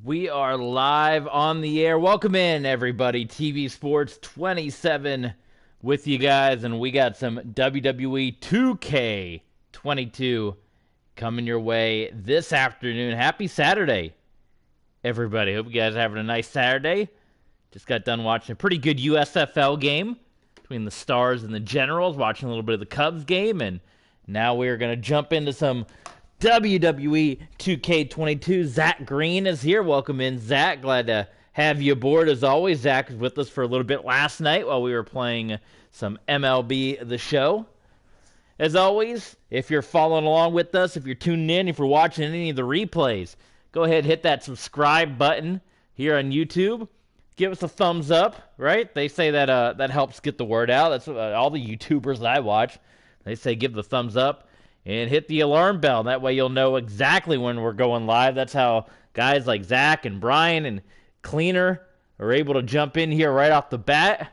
We are live on the air. Welcome in, everybody. TV Sports 27 with you guys, and we got some WWE 2K22 coming your way this afternoon. Happy Saturday, everybody. Hope you guys are having a nice Saturday. Just got done watching a pretty good USFL game between the Stars and the Generals, watching a little bit of the Cubs game, and now we're going to jump into some WWE 2K22. Zach Green is here. Welcome in, Zach. Glad to have you aboard as always. Zach was with us for a little bit last night while we were playing some MLB The Show. As always, if you're following along with us, if you're tuning in, if you're watching any of the replays, go ahead and hit that subscribe button here on YouTube. Give us a thumbs up, right? They say that that helps get the word out. That's all the YouTubers that I watch. They say give the thumbs up. And hit the alarm bell. That way you'll know exactly when we're going live. That's how guys like Zach and Brian and Cleaner are able to jump in here right off the bat.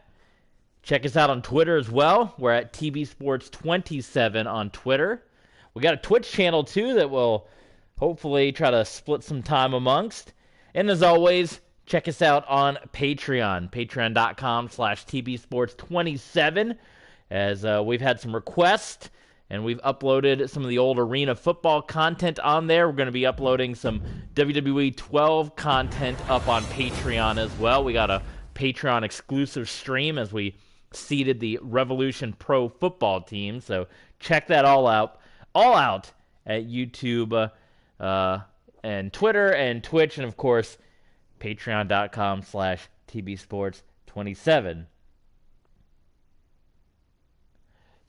Check us out on Twitter as well. We're at TV Sports 27 on Twitter. We got a Twitch channel too that we'll hopefully try to split some time amongst. And as always, check us out on Patreon. Patreon.com/TV Sports 27. As we've had some requests. And we've uploaded some of the old arena football content on there. We're going to be uploading some WWE 12 content up on Patreon as well. We got a Patreon exclusive stream as we seeded the Revolution Pro football team. So check that all out at YouTube and Twitter and Twitch. And, of course, patreon.com/TV Sports 27.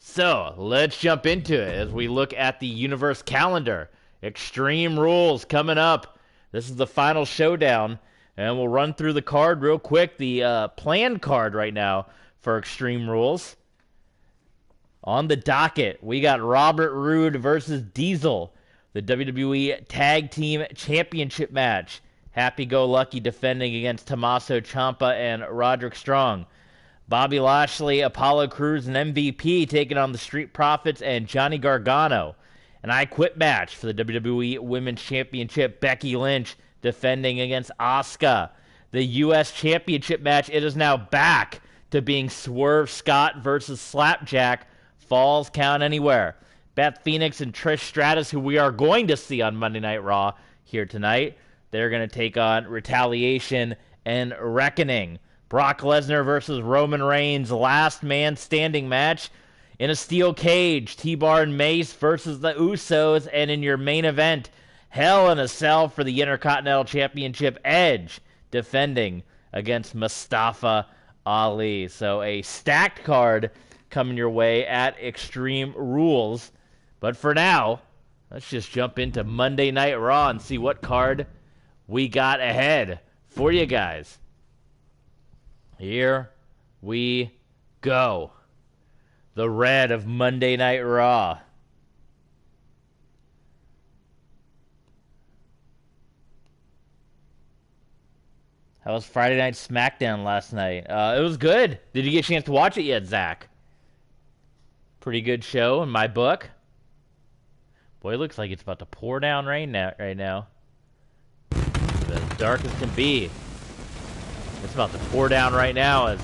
So, let's jump into it as we look at the Universe calendar. Extreme Rules coming up. This is the final showdown, and we'll run through the card real quick. The planned card right now for Extreme Rules. On the docket, we got Robert Roode versus Diesel, the WWE Tag Team Championship match. Happy-Go-Lucky defending against Tommaso Ciampa and Roderick Strong. Bobby Lashley, Apollo Crews, and MVP taking on the Street Profits and Johnny Gargano. An I Quit match for the WWE Women's Championship. Becky Lynch defending against Asuka. The U.S. Championship match, it is now back to being Swerve Scott versus Slapjack. Falls Count Anywhere. Beth Phoenix and Trish Stratus, who we are going to see on Monday Night Raw here tonight. They're going to take on Retaliation and Reckoning. Brock Lesnar versus Roman Reigns, last man standing match in a steel cage. T-Bar and Mace versus the Usos, and in your main event, Hell in a Cell for the Intercontinental Championship. Edge defending against Mustafa Ali. So a stacked card coming your way at Extreme Rules. But for now, let's just jump into Monday Night Raw and see what card we got ahead for you guys. Here we go. The red of Monday Night Raw. How was Friday Night SmackDown last night? It was good. Did you get a chance to watch it yet, Zach? Pretty good show in my book. Boy, it looks like it's about to pour down rain right now. It's as dark as can be. It's about to pour down right now as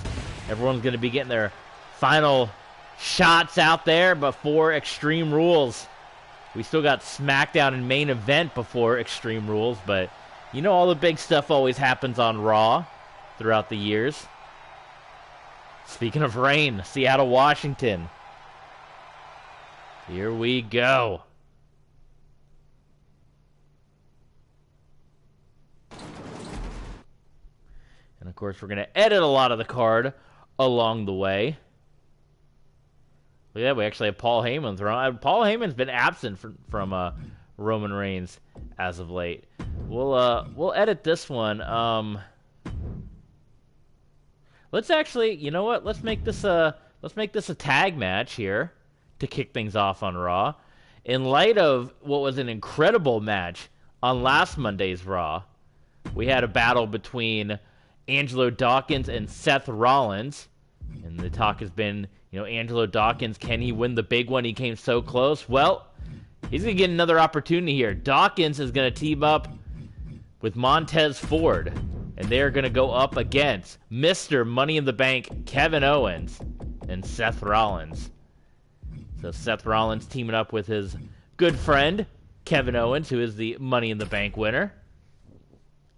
everyone's going to be getting their final shots out there before Extreme Rules. We still got SmackDown and main event before Extreme Rules, but you know all the big stuff always happens on Raw throughout the years. Speaking of rain, Seattle, Washington. Here we go. And, of course, we're going to edit a lot of the card along the way. Look at that, we actually have Paul Heyman thrown. Paul Heyman's been absent from Roman Reigns as of late. We'll edit this one. Let's actually, you know what? Let's make this a tag match here to kick things off on Raw. In light of what was an incredible match on last Monday's Raw, we had a battle between Angelo Dawkins and Seth Rollins. And the talk has been, Angelo Dawkins, can he win the big one? He came so close. Well, he's going to get another opportunity here. Dawkins is going to team up with Montez Ford. And they're going to go up against Mr. Money in the Bank, Kevin Owens, and Seth Rollins. So Seth Rollins teaming up with his good friend, Kevin Owens, who is the Money in the Bank winner.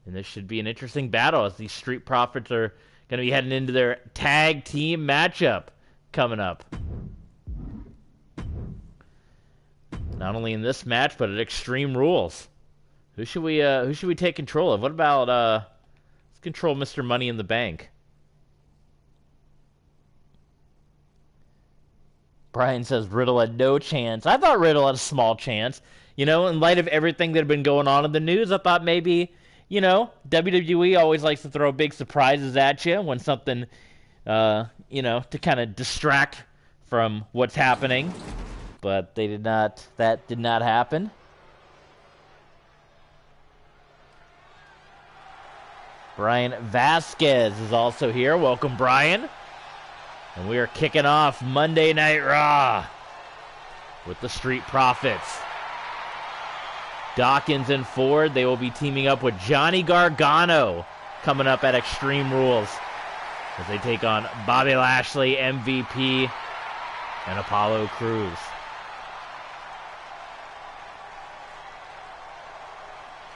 And this should be an interesting battle as these Street Profits are going to be heading into their tag team matchup coming up. Not only in this match, but at Extreme Rules. Who should we take control of? What about let's control Mr. Money in the Bank. Brian says Riddle had no chance. I thought Riddle had a small chance. You know, in light of everything that had been going on in the news, I thought maybe, you know, WWE always likes to throw big surprises at you when something, you know, to kind of distract from what's happening. But they did not, that did not happen. Brian Vasquez is also here. Welcome, Brian. And we are kicking off Monday Night Raw with the Street Profits. Dawkins and Ford, they will be teaming up with Johnny Gargano coming up at Extreme Rules as they take on Bobby Lashley, MVP, and Apollo Crews.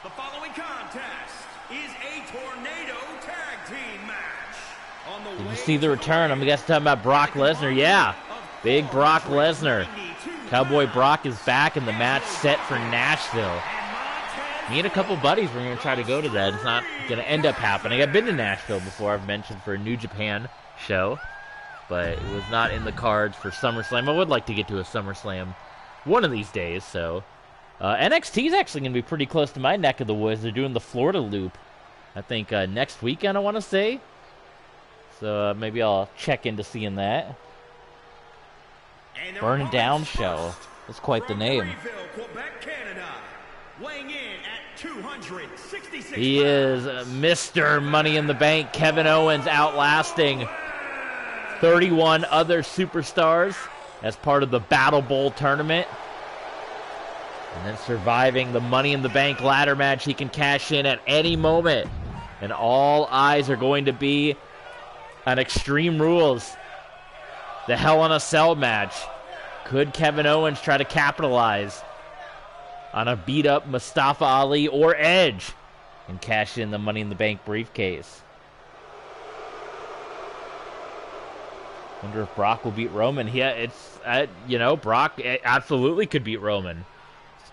The following contest is a tornado tag team match. Did you see the return? I'm guessing talking about Brock Lesnar. Yeah, big Brock Lesnar. Cowboy Brock is back, and the match set for Nashville. Me and a couple buddies were going to try to go to that. It's not going to end up happening. I've been to Nashville before. I've mentioned for a New Japan show, but it was not in the cards for SummerSlam. I would like to get to a SummerSlam one of these days. So NXT is actually going to be pretty close to my neck of the woods. They're doing the Florida Loop, I think, next weekend, I want to say. So maybe I'll check into seeing that. Burn Down Show. That's quite the name. Quebec, Canada, weighing in at 266 he is Mr. Money in the Bank. Kevin Owens outlasting 31 other superstars as part of the Battle Bowl tournament. And then surviving the Money in the Bank ladder match. He can cash in at any moment. And all eyes are going to be on Extreme Rules. The Hell in a Cell match. Could Kevin Owens try to capitalize on a beat-up Mustafa Ali or Edge and cash in the Money in the Bank briefcase? Wonder if Brock will beat Roman. Yeah, it's, you know, Brock absolutely could beat Roman.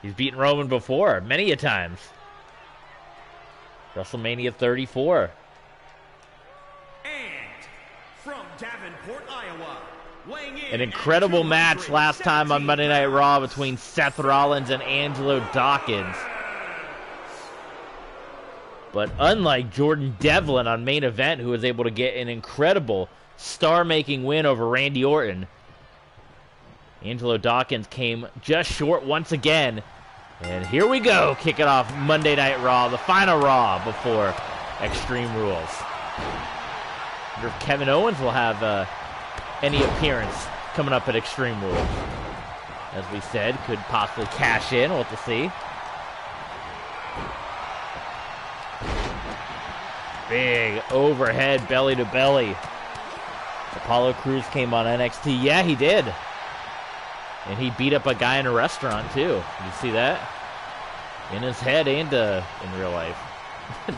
He's beaten Roman before, many a times. WrestleMania 34. And from Davenport, Iowa, weighing in an incredible match last time on Monday Night Raw between Seth Rollins and Angelo Dawkins. But unlike Jordan Devlin on Main Event, who was able to get an incredible star-making win over Randy Orton, Angelo Dawkins came just short once again. And here we go, kicking off Monday Night Raw, the final Raw before Extreme Rules. I wonder if Kevin Owens will have any appearance coming up at Extreme Rules. As we said, could possibly cash in. We'll have to see. Big overhead belly to belly. Apollo Crews came on NXT. Yeah, he did. And he beat up a guy in a restaurant, too. Did you see that? In his head and in real life.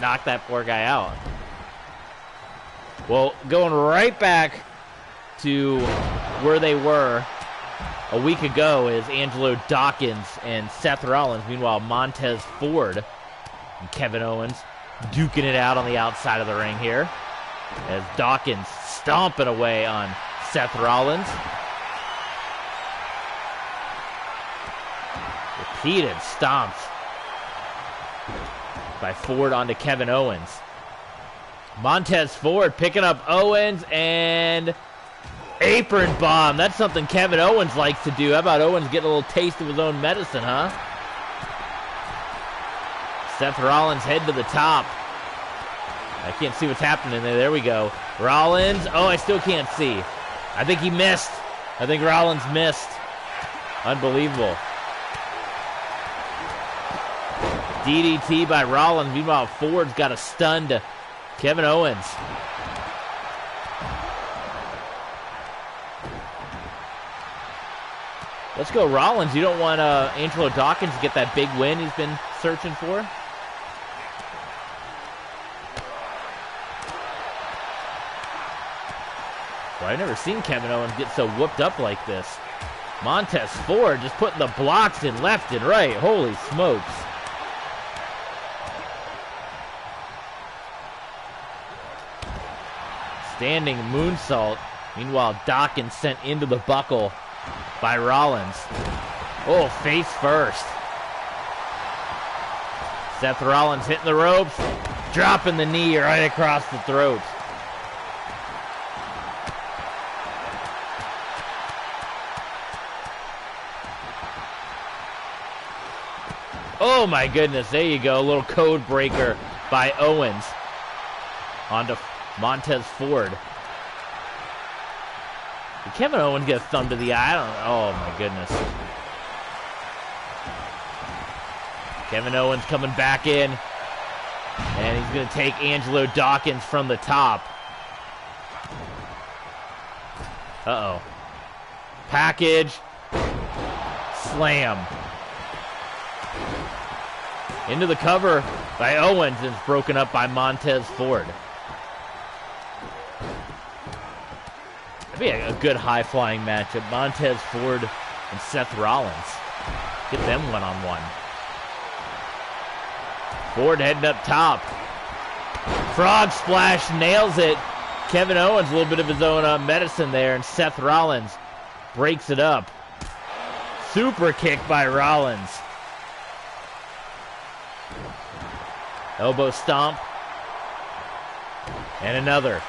Knocked that poor guy out. Well, going right back to where they were a week ago is Angelo Dawkins and Seth Rollins. Meanwhile, Montez Ford and Kevin Owens duking it out on the outside of the ring here. As Dawkins stomping away on Seth Rollins. Repeated stomps by Ford onto Kevin Owens. Montez Ford picking up Owens and apron bomb. That's something Kevin Owens likes to do. How about Owens getting a little taste of his own medicine, huh? Seth Rollins head to the top. I can't see what's happening there. There we go. Rollins. Oh, I still can't see. I think he missed. I think Rollins missed. Unbelievable. DDT by Rollins. Meanwhile, Ford's got a stun to Kevin Owens. Let's go, Rollins. You don't want Angelo Dawkins to get that big win he's been searching for. Well, I've never seen Kevin Owens get so whooped up like this. Montez Ford just putting the blocks in left and right. Holy smokes. Standing moonsault. Meanwhile, Dawkins sent into the buckle by Rollins. Oh, face first. Seth Rollins hitting the ropes. Dropping the knee right across the throat. Oh my goodness, there you go. A little code breaker by Owens. Onto Montez Ford. Did Kevin Owens get a thumb to the eye? I don't know. Oh my goodness. Kevin Owens coming back in. And he's going to take Angelo Dawkins from the top. Uh-oh. Package. Slam. Into the cover by Owens, and it's broken up by Montez Ford. That'd be a good high-flying matchup. Montez Ford and Seth Rollins. Get them one-on-one. Ford heading up top. Frog splash nails it. Kevin Owens, a little bit of his own medicine there, and Seth Rollins breaks it up. Super kick by Rollins. Elbow stomp. And another.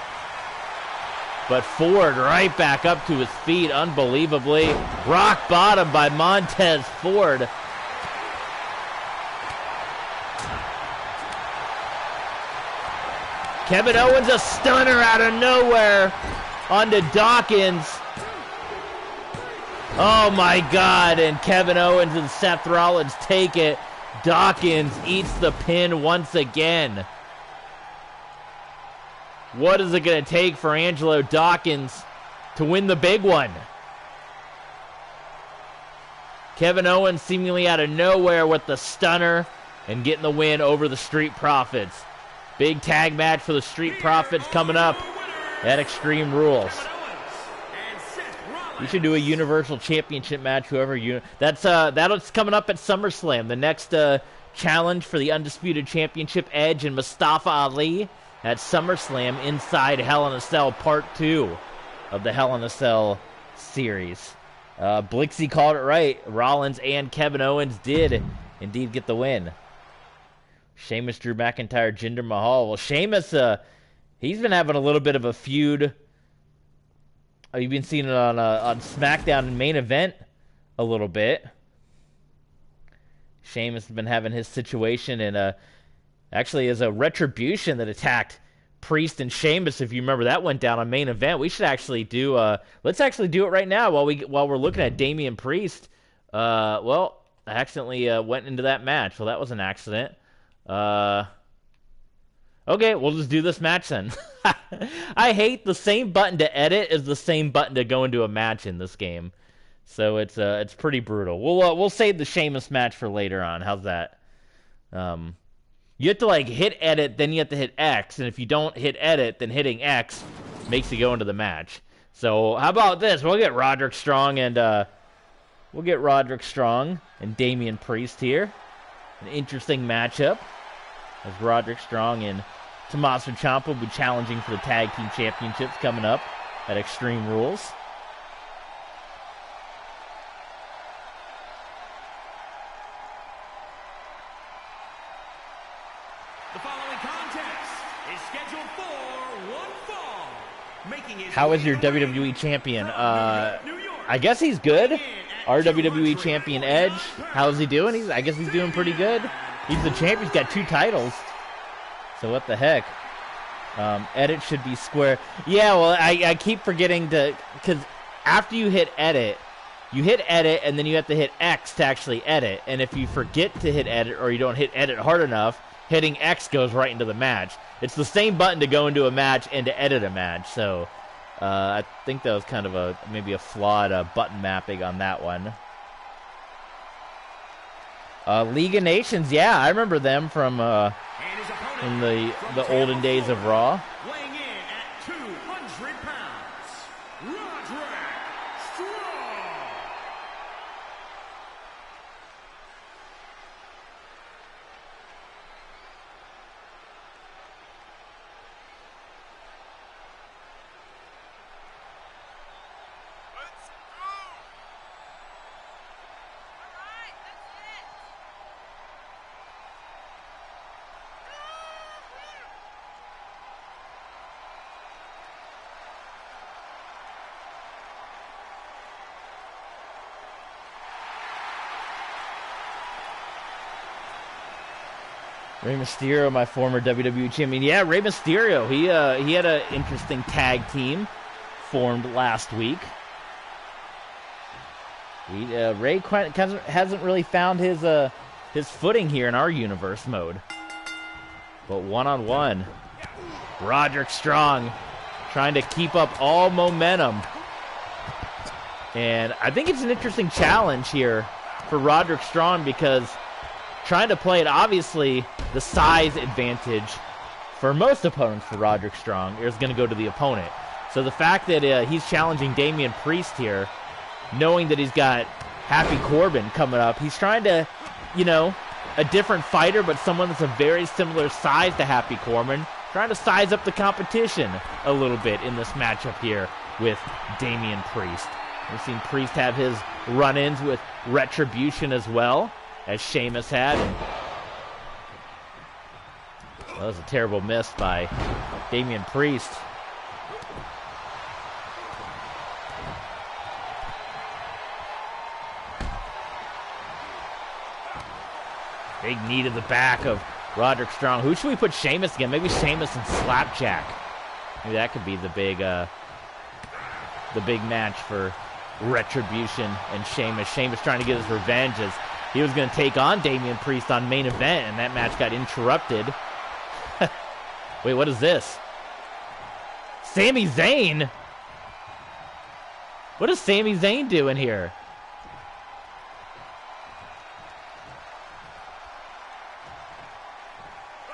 But Ford right back up to his feet, unbelievably. Rock bottom by Montez Ford. Kevin Owens, a stunner out of nowhere onto Dawkins. Oh my God, and Kevin Owens and Seth Rollins take it. Dawkins eats the pin once again. What is it going to take for Angelo Dawkins to win the big one? Kevin Owens seemingly out of nowhere with the stunner and getting the win over the Street Profits. Big tag match for the Street Profits coming up at Extreme Rules. We should do a Universal Championship match, that's coming up at SummerSlam. The next challenge for the Undisputed Championship, Edge and Mustafa Ali at SummerSlam inside Hell in a Cell Part 2 of the Hell in a Cell series. Blixie called it right. Rollins and Kevin Owens did indeed get the win. Sheamus, Drew McIntyre, Jinder Mahal. Well, Sheamus, he's been having a little bit of a feud. You've been seeing it on SmackDown and Main Event a little bit. Sheamus has been having his situation, and actually is a retribution that attacked Priest and Sheamus. If you remember, that went down on Main Event. We should actually do. Let's actually do it right now while we're looking at Damian Priest. Well, I accidentally went into that match. Well, that was an accident. Okay, we'll just do this match then. I hate the same button to edit as the same button to go into a match in this game. So it's pretty brutal. We'll save the Sheamus match for later on. How's that? You have to hit edit, then you have to hit X, and if you don't hit edit, then hitting X makes you go into the match. So how about this? We'll get Roderick Strong and Damian Priest here. An interesting matchup as Roderick Strong and Tommaso Ciampa will be challenging for the Tag Team Championships coming up at Extreme Rules. The following contest is scheduled for one fall. How is your WWE champion? I guess he's good. Our WWE champion Edge, how's he doing? I guess he's doing pretty good. He's the champion. He's got 2 titles. So what the heck? Edit should be square. Yeah, well, I keep forgetting to, because after you hit edit, you hit edit, and then you have to hit X to actually edit. And if you forget to hit edit or you don't hit edit hard enough, hitting X goes right into the match. It's the same button to go into a match and to edit a match. So I think that was kind of maybe a flawed button mapping on that one. League of Nations, yeah, I remember them from in the olden days of Raw. Weighing in at 200 pounds, Roderick Strong. Let's go! All right, that's it. Rey Mysterio, my former WWE champion. Yeah, Rey Mysterio. He had an interesting tag team formed last week. Rey hasn't really found his footing here in our universe mode. But one-on-one, Roderick Strong trying to keep up all momentum. And I think it's an interesting challenge here for Roderick Strong because trying to play it, obviously, the size advantage for most opponents for Roderick Strong is going to go to the opponent. So the fact that he's challenging Damian Priest here, knowing that he's got Happy Corbin coming up, he's trying to, a different fighter, but someone that's a very similar size to Happy Corbin, trying to size up the competition a little bit in this matchup here with Damian Priest. We've seen Priest have his run-ins with Retribution as well, as Sheamus had. And that was a terrible miss by Damian Priest. Big knee to the back of Roderick Strong. Who should we put Sheamus again? Maybe Sheamus and Slapjack. Maybe that could be the big match for Retribution and Sheamus. Sheamus trying to get his revenge as he was going to take on Damian Priest on main event, and that match got interrupted. Wait, what is this? Sami Zayn? What is Sami Zayn doing here?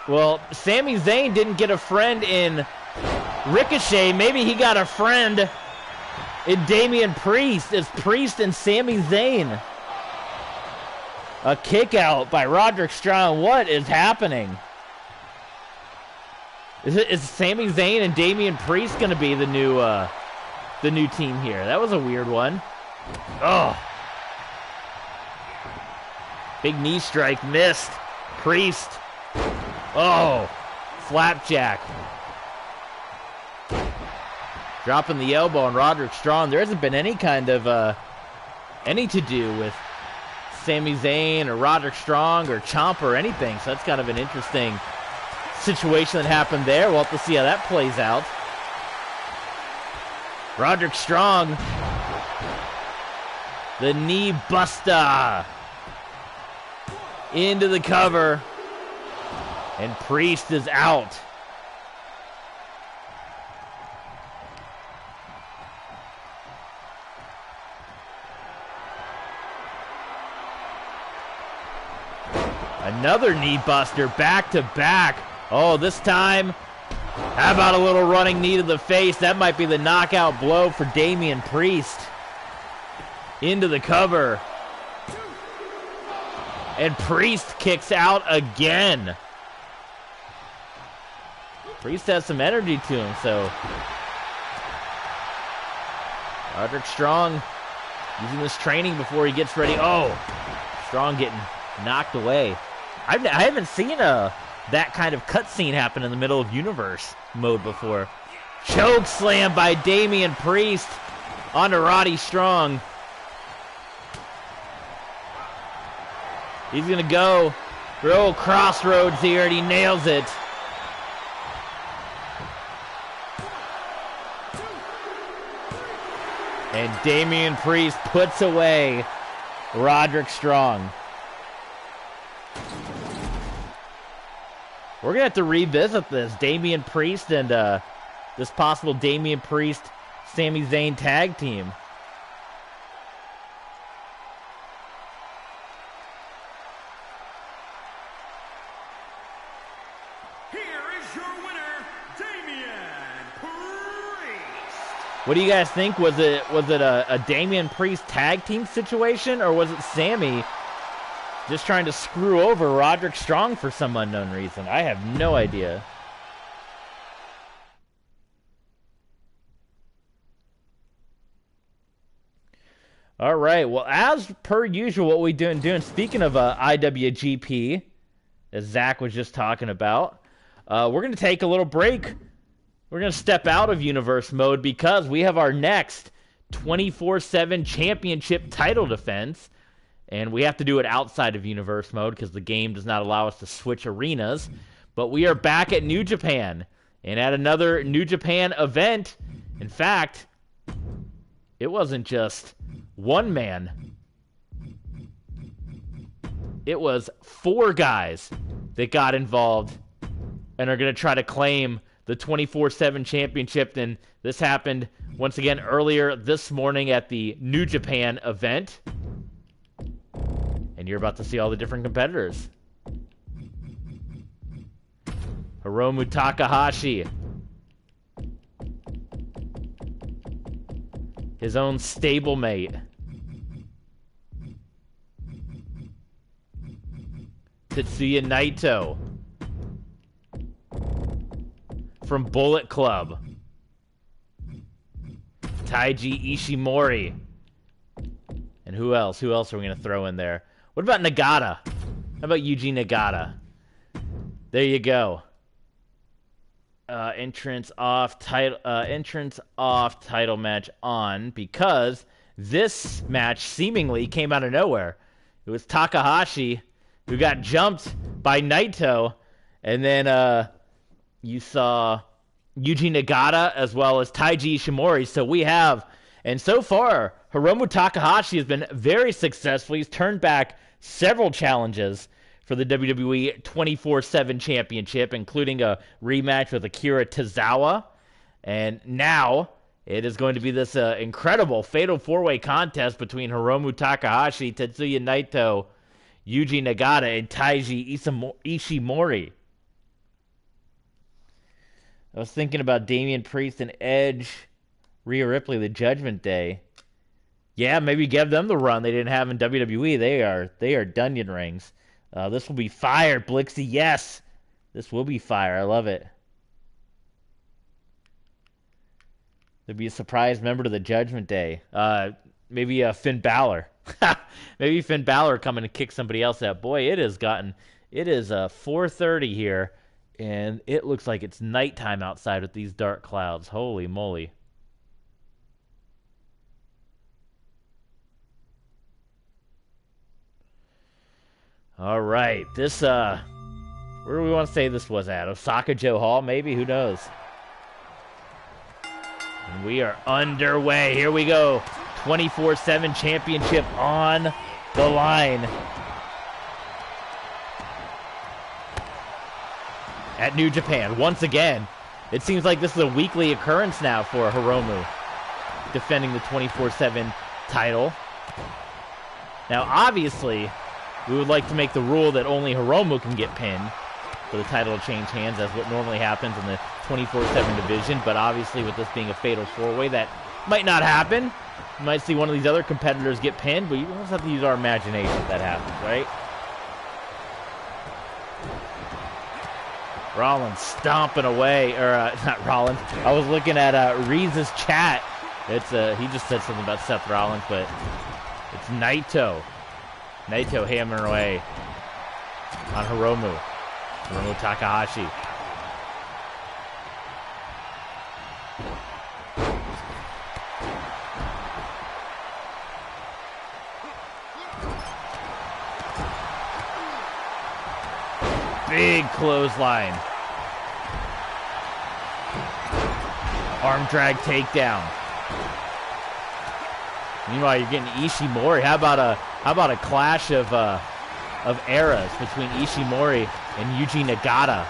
Well, Sami Zayn didn't get a friend in Ricochet. Maybe he got a friend in Damian Priest. It's Priest and Sami Zayn. A kick out by Roderick Strong. What is happening? Is Sami Zayn and Damian Priest going to be the new team here? That was a weird one. Oh. Big knee strike missed. Priest. Oh. Flapjack. Dropping the elbow on Roderick Strong. There hasn't been any kind of any to do with Sami Zayn or Roderick Strong or Ciampa or anything. So that's kind of an interesting situation that happened there. We'll have to see how that plays out. Roderick Strong. The knee buster. Into the cover. And Priest is out. Another knee buster, back to back. Oh, this time, how about a little running knee to the face? That might be the knockout blow for Damian Priest. Into the cover. And Priest kicks out again. Priest has some energy to him, so Roderick Strong using this training before he gets ready. Oh, Strong getting knocked away. I haven't seen that kind of cutscene happen in the middle of universe mode before. Choke slam by Damian Priest onto Roddy Strong. He's gonna go for old crossroads here, and he nails it. And Damian Priest puts away Roderick Strong. We're going to have to revisit this. Damian Priest and this possible Damian Priest, Sami Zayn tag team. What do you guys think? Was it a Damian Priest tag team situation, or was it Sammy just trying to screw over Roderick Strong for some unknown reason? I have no idea. All right. Well, as per usual, what we doing. Speaking of IWGP, as Zach was just talking about, we're going to take a little break. We're going to step out of Universe mode because we have our next 24/7 championship title defense. And we have to do it outside of Universe mode because the game does not allow us to switch arenas. But we are back at New Japan. And at another New Japan event, in fact, it wasn't just one man. It was 4 guys that got involved and are going to try to claim the 24/7 championship. And this happened once again earlier this morning at the New Japan event. And you're about to see all the different competitors. Hiromu Takahashi. His own stablemate. Tetsuya Naito. From Bullet Club. Taiji Ishimori. And who else? Who else are we going to throw in there? What about Nagata? How about Yuji Nagata? There you go. Entrance off title match on, because this match seemingly came out of nowhere. It was Takahashi who got jumped by Naito, and then you saw Yuji Nagata as well as Taiji Ishimori. So we have, and so far, Hiromu Takahashi has been very successful. He's turned back several challenges for the WWE 24/7 Championship, including a rematch with Akira Tozawa. And now it is going to be this incredible fatal 4-way contest between Hiromu Takahashi, Tetsuya Naito, Yuji Nagata, and Taiji Ishimori. I was thinking about Damian Priest and Edge, Rhea Ripley, the Judgment Day. Yeah, maybe give them the run they didn't have in WWE. They are Dunyan rings. This will be fire, Blixie. Yes, this will be fire. I love it. There'll be a surprise member to the Judgment Day. Maybe Finn Balor. Maybe Finn Balor coming to kick somebody else out. Boy, it is 4:30 here, and it looks like it's nighttime outside with these dark clouds. Holy moly. All right, this, where do we want to say this was at? Osaka Joe Hall, maybe? Who knows? And we are underway. Here we go. 24/7 championship on the line. At New Japan, once again. It seems like this is a weekly occurrence now for Hiromu, defending the 24/7 title. Now, obviously, we would like to make the rule that only Hiromu can get pinned for the title to change hands, as what normally happens in the 24/7 division. But obviously, with this being a fatal 4-way, that might not happen. You might see one of these other competitors get pinned, but you also have to use our imagination if that happens, right? Rollins stomping away, or not Rollins. I was looking at Reese's chat. It's he just said something about Seth Rollins, but it's Naito. Naito hammering away on Hiromu Takahashi. Big clothesline. Arm drag takedown. Meanwhile, you're getting Ishimori. How about a clash of eras between Ishimori and Yuji Nagata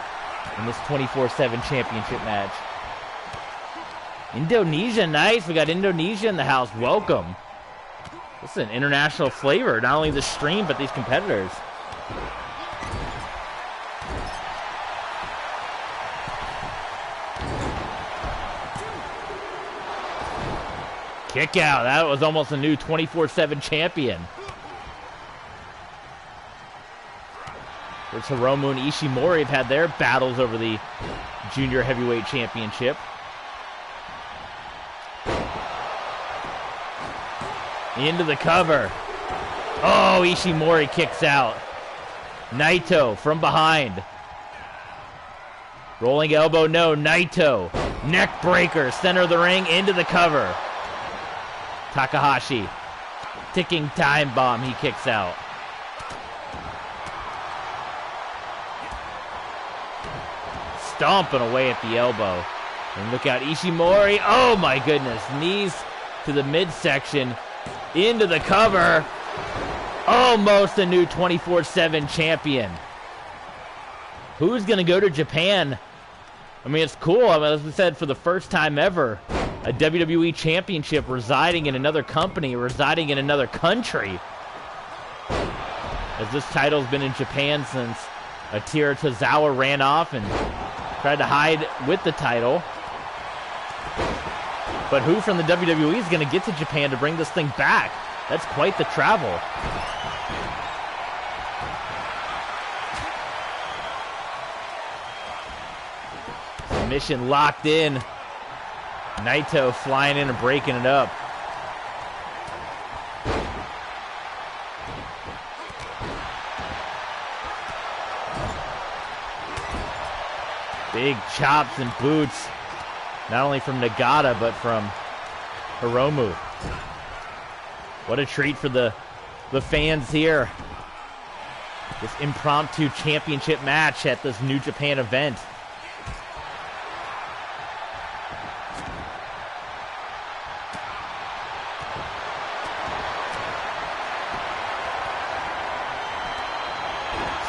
in this 24/7 championship match? Indonesia, nice. We got Indonesia in the house. Welcome. This is an international flavor. Not only the stream, but these competitors. Kick out. That was almost a new 24/7 champion. There's Hiromu and Ishimori have had their battles over the Junior Heavyweight Championship. Into the cover. Oh, Ishimori kicks out. Naito from behind. Rolling elbow, no. Naito. Neck breaker, center of the ring, into the cover. Takahashi. Ticking time bomb, he kicks out. Stomping away at the elbow. And look out, Ishimori. Oh my goodness. Knees to the midsection. Into the cover. Almost a new 24/7 champion. Who's going to go to Japan? I mean, it's cool. I mean, as we said, for the first time ever, a WWE championship residing in another company, residing in another country. As this title's been in Japan since Akira Tozawa ran off and tried to hide with the title. But who from the WWE is going to get to Japan to bring this thing back? That's quite the travel. Submission locked in. Naito flying in and breaking it up. Big chops and boots. Not only from Nagata, but from Hiromu. What a treat for the fans here. This impromptu championship match at this New Japan event.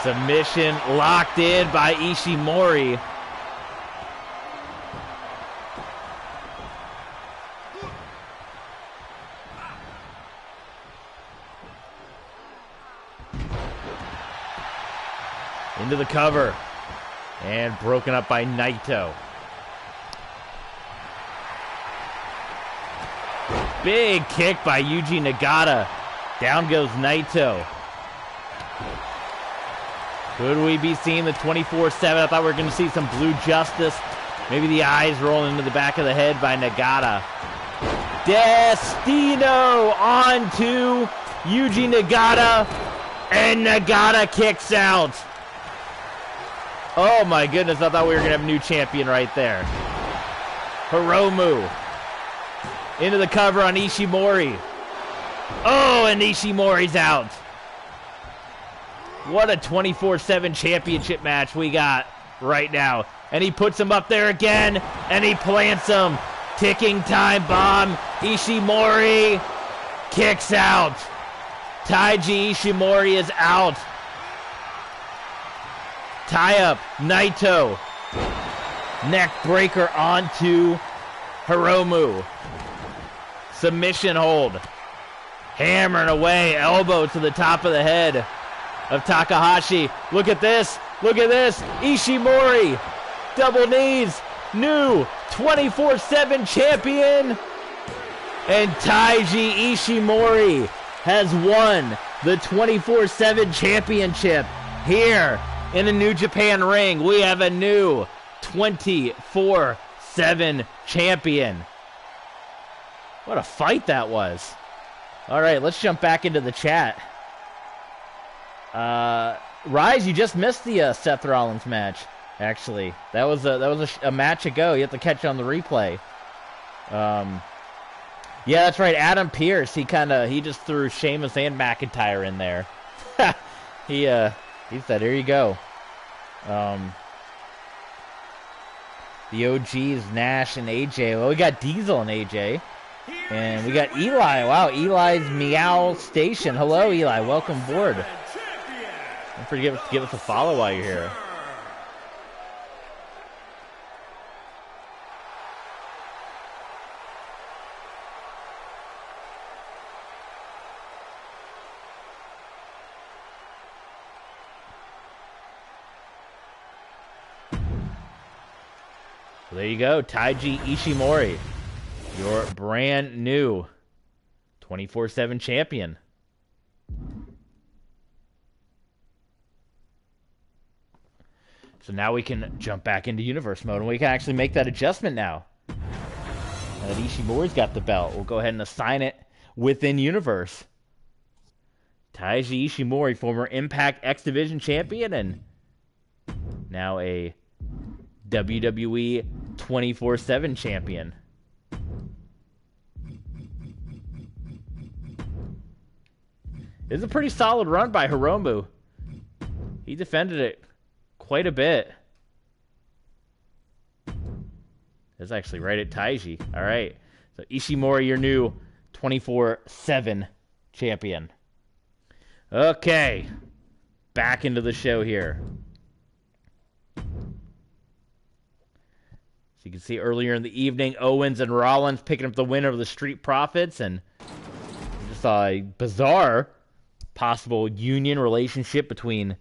Submission locked in by Ishimori. Into the cover. And broken up by Naito. Big kick by Yuji Nagata. Down goes Naito. Could we be seeing the 24/7? I thought we were going to see some Blue Justice. Maybe the eyes rolling into the back of the head by Nagata. Destino onto Yuji Nagata. And Nagata kicks out. Oh my goodness, I thought we were going to have a new champion right there. Hiromu. Into the cover on Ishimori. Oh, and Ishimori's out. What a 24/7 championship match we got right now. And he puts him up there again, and he plants him. Ticking time bomb. Ishimori kicks out. Taiji Ishimori is out. Tie up, Naito. Neck breaker onto Hiromu. Submission hold. Hammering away, elbow to the top of the head of Takahashi. Look at this. Look at this. Ishimori. Double knees. New 24/7 champion. And Taiji Ishimori has won the 24/7 championship here in a New Japan ring. We have a new 24/7 champion. What a fight that was. All right, let's jump back into the chat. Rise, you just missed the Seth Rollins match. Actually, that was a match ago. You have to catch it on the replay. Yeah, that's right. Adam Pearce. He just threw Sheamus and McIntyre in there. He said, "Here you go." The OGs, Nash and AJ. Well, we got Diesel and AJ. And we got Eli. Wow, Eli's Meow Station. Hello, Eli. Welcome aboard. Don't forget to give us a follow while you're here. So there you go, Taiji Ishimori, your brand new 24/7 champion. So now we can jump back into universe mode, and we can actually make that adjustment now. Now that Ishimori's got the belt, we'll go ahead and assign it within universe. Taiji Ishimori, former Impact X Division champion, and now a WWE 24/7 champion. This is a pretty solid run by Hiromu. He defended it quite a bit. That's actually right at Taiji. All right. So Ishimori, your new 24/7 champion. Okay. Back into the show here. So you can see earlier in the evening, Owens and Rollins picking up the win over the Street Profits, and we just saw a bizarre possible union relationship between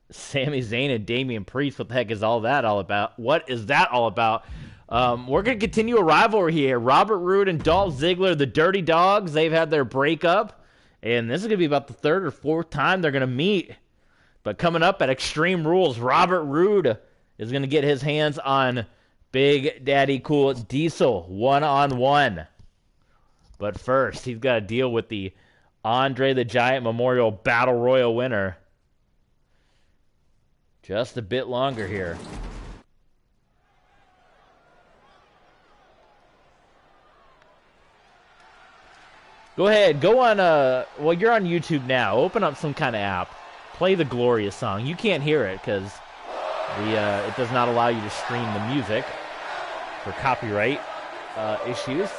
Sami Zayn and Damian Priest. What the heck is all that all about? What is that all about? We're going to continue a rivalry here. Robert Roode and Dolph Ziggler, the Dirty Dogs, they've had their breakup, and this is going to be about the third or fourth time they're going to meet. But coming up at Extreme Rules, Robert Roode is going to get his hands on Big Daddy Cool Diesel one-on-one. But first, he's got to deal with the Andre the Giant Memorial Battle Royal winner. Just a bit longer here. Go ahead, go on, well, you're on YouTube now. Open up some kind of app. Play the Glorious song. You can't hear it because it does not allow you to stream the music for copyright issues.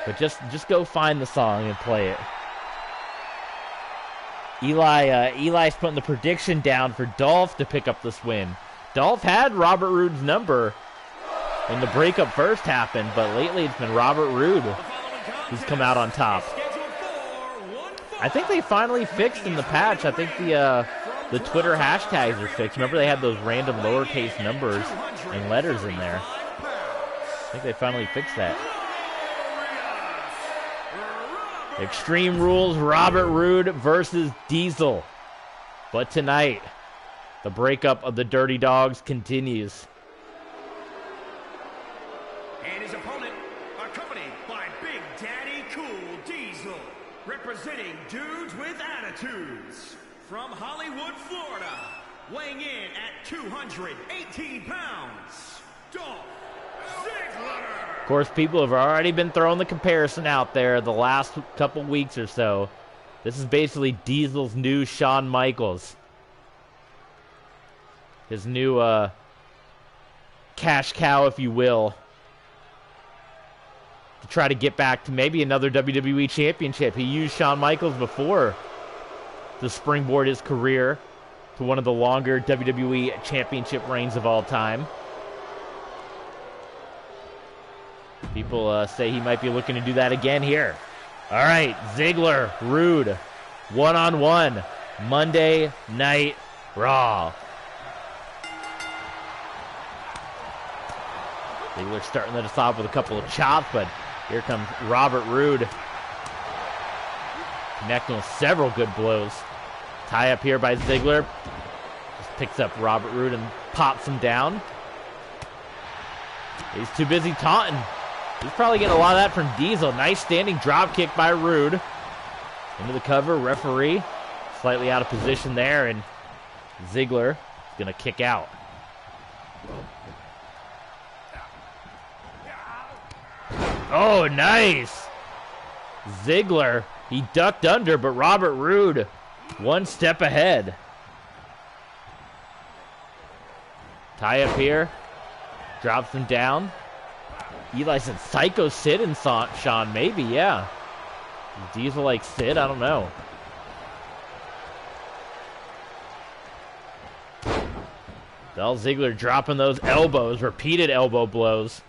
But just go find the song and play it. Eli's putting the prediction down for Dolph to pick up this win. Dolph had Robert Roode's number when the breakup first happened, but lately it's been Robert Roode who's come out on top. I think they finally fixed in the patch. I think the Twitter hashtags are fixed. Remember they had those random lowercase numbers and letters in there. I think they finally fixed that. Extreme Rules, Robert Roode versus Diesel. But tonight, the breakup of the Dirty Dogs continues. And his opponent, accompanied by Big Daddy Cool Diesel, representing Dudes with Attitudes, from Hollywood, Florida, weighing in at 218 pounds, Dolph Ziggler. Of course, people have already been throwing the comparison out there the last couple weeks or so. This is basically Diesel's new Shawn Michaels. His new cash cow, if you will, to try to get back to maybe another WWE championship. He used Shawn Michaels before to springboard his career to one of the longer WWE championship reigns of all time. People say he might be looking to do that again here. All right, Ziggler, Roode, one-on-one, Monday Night Raw. Ziggler starting us off with a couple of chops, but here comes Robert Roode, connecting with several good blows. Tie up here by Ziggler. Just picks up Robert Roode and pops him down. He's too busy taunting. He's probably getting a lot of that from Diesel. Nice standing drop kick by Roode. Into the cover, referee slightly out of position there, and Ziggler is going to kick out. Oh, nice! Ziggler, he ducked under, but Robert Roode one step ahead. Tie up here, drops him down. Eli said Psycho Sid and Sean, maybe, yeah. Diesel like Sid, I don't know. Dolph Ziggler dropping those elbows, repeated elbow blows.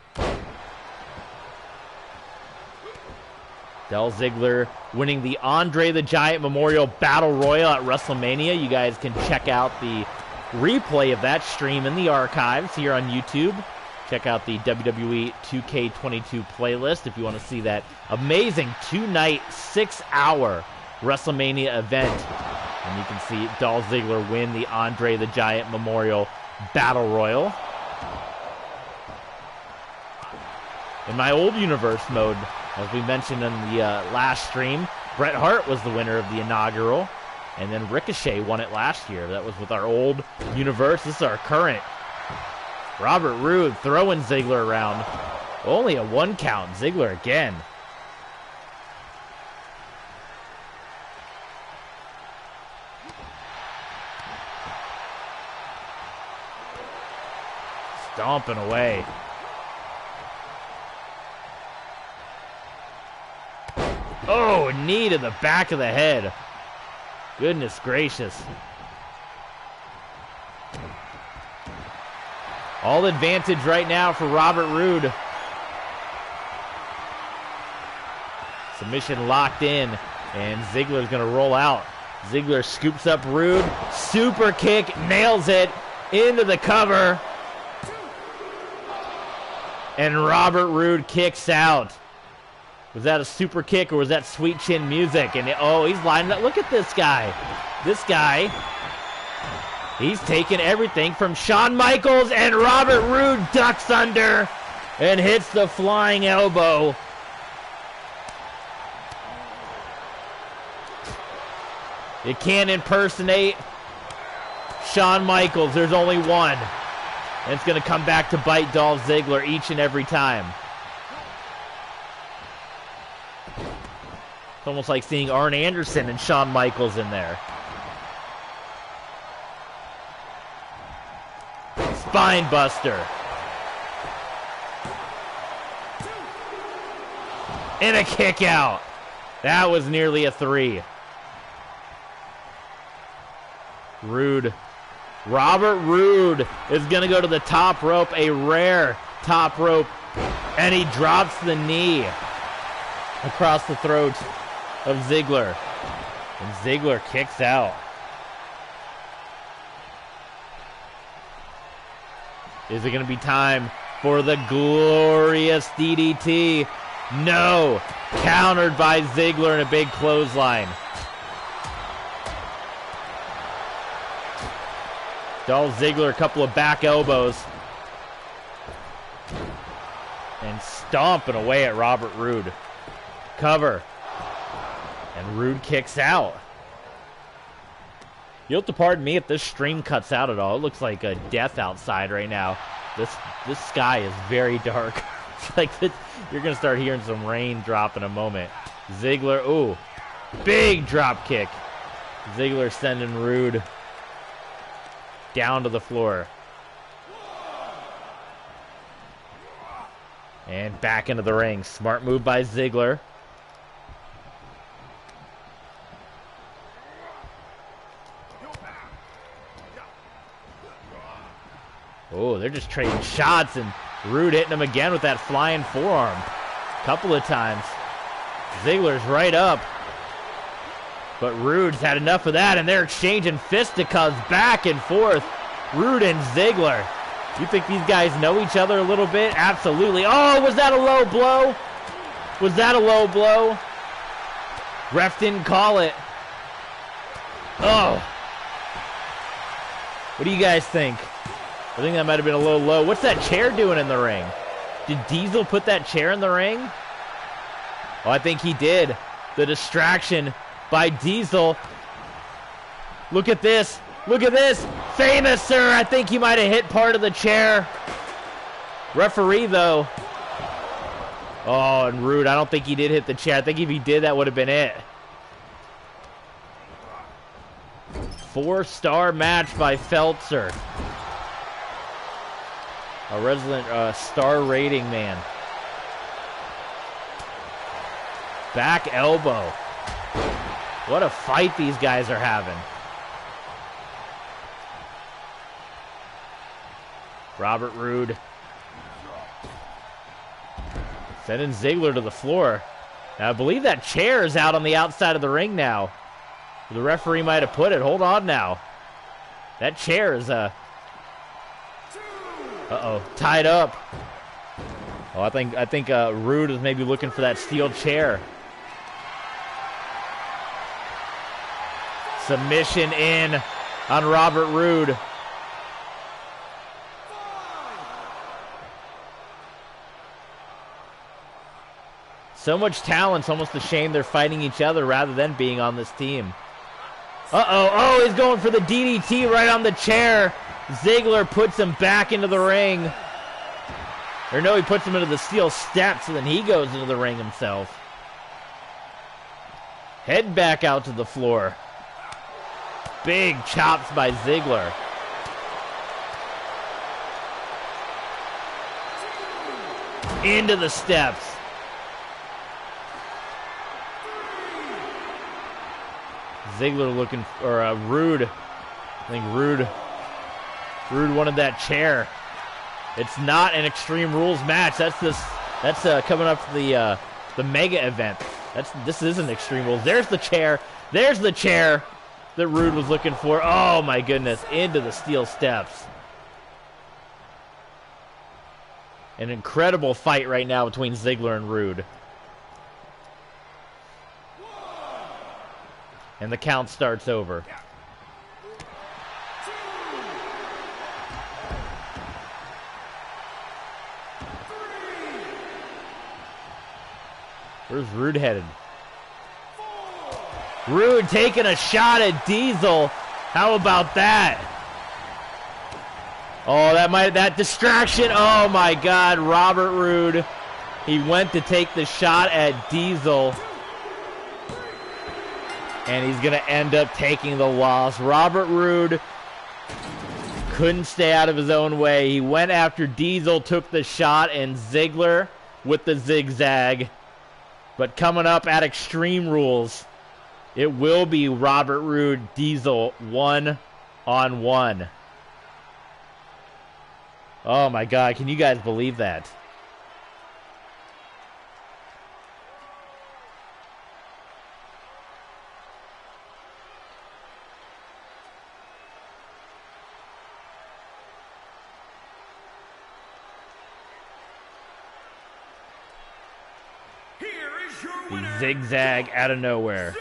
Dolph Ziggler winning the Andre the Giant Memorial Battle Royal at WrestleMania. You guys can check out the replay of that stream in the archives here on YouTube. Check out the WWE2K22 playlist if you want to see that amazing 2-night, 6-hour WrestleMania event. And you can see Dolph Ziggler win the Andre the Giant Memorial Battle Royal. In my old universe mode, as we mentioned in the last stream, Bret Hart was the winner of the inaugural, and then Ricochet won it last year. That was with our old universe. This is our current. Robert Roode throwing Ziggler around. Only a 1 count. Ziggler again. Stomping away. Oh, knee to the back of the head. Goodness gracious. All advantage right now for Robert Roode. Submission locked in, and Ziggler's going to roll out. Ziggler scoops up Roode. Super kick, nails it into the cover. And Robert Roode kicks out. Was that a super kick or was that sweet chin music? And oh, he's lining up. Look at this guy. This guy, he's taking everything from Shawn Michaels, and Robert Roode ducks under and hits the flying elbow. You can't impersonate Shawn Michaels. There's only one. And it's going to come back to bite Dolph Ziggler each and every time. It's almost like seeing Arn Anderson and Shawn Michaels in there. Spine buster. And a kick out. That was nearly a 3. Roode. Robert Roode is going to go to the top rope, a rare top rope, and he drops the knee across the throat of Ziggler. And Ziggler kicks out. Is it going to be time for the glorious DDT? No. Countered by Ziggler in a big clothesline. Dolph Ziggler, a couple of back elbows. And stomping away at Robert Roode. Cover. And Roode kicks out. You'll have to pardon me if this stream cuts out at all. It looks like a death outside right now. This sky is very dark. It's like you're going to start hearing some rain drop in a moment. Ziggler, ooh. Big drop kick. Ziggler sending Roode down to the floor. And back into the ring. Smart move by Ziggler. Oh, they're just trading shots, and Roode hitting him again with that flying forearm. Couple of times. Ziggler's right up. But Roode's had enough of that, and they're exchanging fisticuffs back and forth. Roode and Ziggler. You think these guys know each other a little bit? Absolutely. Oh, was that a low blow? Was that a low blow? Ref didn't call it. Oh. What do you guys think? I think that might have been a little low. What's that chair doing in the ring? Did Diesel put that chair in the ring? Oh, I think he did. The distraction by Diesel. Look at this. Look at this. Famous, sir. I think he might have hit part of the chair. Referee, though. Oh, and Roode, I don't think he did hit the chair. I think if he did, that would have been it. 4-star match by Feltzer. A resident star rating man. Back elbow. What a fight these guys are having. Robert Roode sending Ziggler to the floor. Now, I believe that chair is out on the outside of the ring now. The referee might have put it. Hold on now. That chair is tied up. Oh, I think Roode is maybe looking for that steel chair. Submission in on Robert Roode. So much talent, it's almost a shame they're fighting each other rather than being on this team. Oh, he's going for the DDT right on the chair. Ziggler puts him back into the ring. Or no, he puts him into the steel steps, and then he goes into the ring himself. Head back out to the floor. Big chops by Ziggler. Into the steps. Ziggler looking, or Roode. I think Roode wanted that chair. It's not an Extreme Rules match. That's coming up to the mega event. This isn't Extreme Rules. There's the chair. There's the chair that Roode was looking for. Oh my goodness, into the steel steps. An incredible fight right now between Ziggler and Roode. And the count starts over. Where's Roode headed? Roode taking a shot at Diesel. How about that? Oh, that distraction. Oh my God, Robert Roode. He went to take the shot at Diesel. And he's going to end up taking the loss. Robert Roode couldn't stay out of his own way. He went after Diesel, took the shot, and Ziggler with the zigzag. But coming up at Extreme Rules, it will be Robert Roode, Diesel, 1-on-1. Oh my God, can you guys believe that? The zigzag out of nowhere.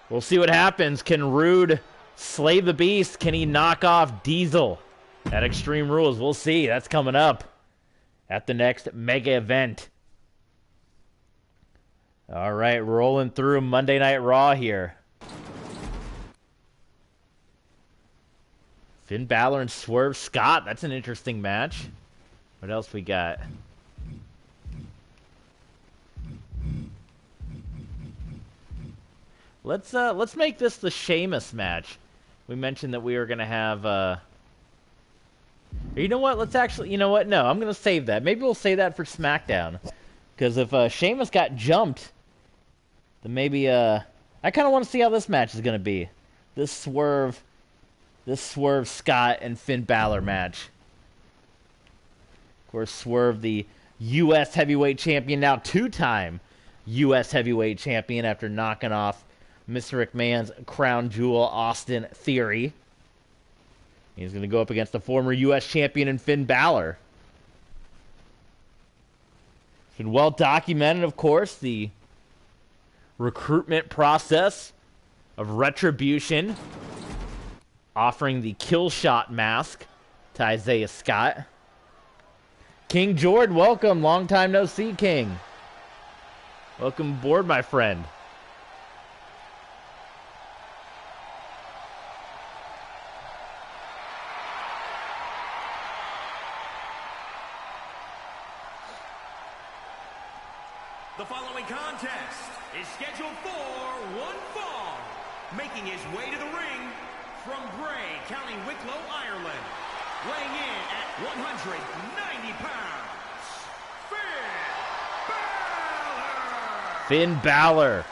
We'll see what happens. Can Roode slay the beast? Can he knock off Diesel at Extreme Rules? We'll see. That's coming up at the next mega event. All right, rolling through Monday Night Raw here. Finn Balor and Swerve Scott. That's an interesting match. What else we got? Let's make this the Sheamus match. We mentioned that we were gonna have. You know what? Let's actually. You know what? No, I'm gonna save that. Maybe we'll save that for SmackDown. Because if Sheamus got jumped, then maybe I kind of want to see how this match is gonna be. This Swerve Scott and Finn Balor match. Of course, Swerve, the U.S. Heavyweight Champion, now two-time U.S. Heavyweight Champion after knocking off Mr. McMahon's crown jewel, Austin Theory. He's going to go up against the former U.S. Champion and Finn Balor. It's been well documented, of course, the recruitment process of Retribution, offering the kill shot mask to Isaiah Scott. King Jordan, welcome. Long time no see, King. Welcome aboard, my friend. The following contest is scheduled for one fall. Making his way to the ring from Bray, County Wicklow, Ireland. Weighing in at 190 pounds, Finn Balor. Finn Balor.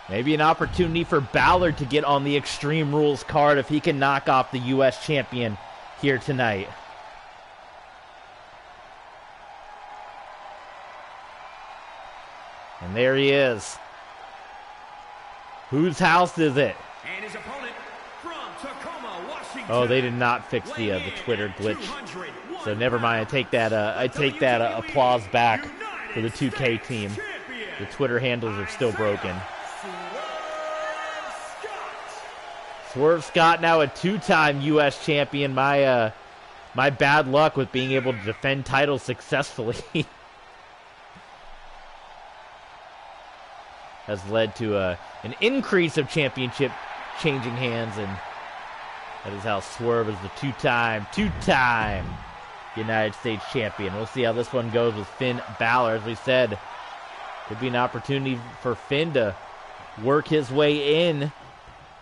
Maybe an opportunity for Balor to get on the Extreme Rules card if he can knock off the U.S. champion here tonight. And there he is. Whose house is it? And his opponent from Tacoma, Washington. Oh, they did not fix the Twitter glitch. So never mind. I take that applause back for the 2K team. The Twitter handles are still broken. Swerve Scott, now a two-time U.S. champion. My bad luck with being able to defend titles successfully has led to an increase of championship changing hands, and that is how Swerve is the two-time United States champion. We'll see how this one goes with Finn Balor. As we said, could be an opportunity for Finn to work his way in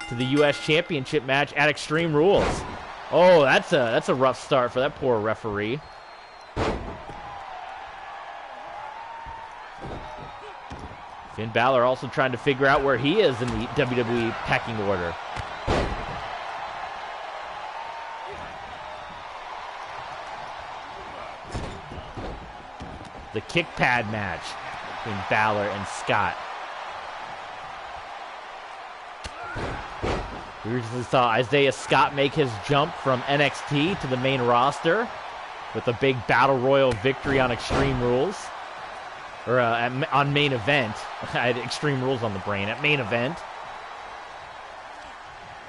to the U.S. Championship match at Extreme Rules. Oh, that's a rough start for that poor referee. Finn Balor also trying to figure out where he is in the WWE pecking order. The kick pad match between Balor and Scott. We recently saw Isaiah Scott make his jump from NXT to the main roster with a big Battle Royal victory on Extreme Rules. Or on Main Event. I had Extreme Rules on the brain. At Main Event.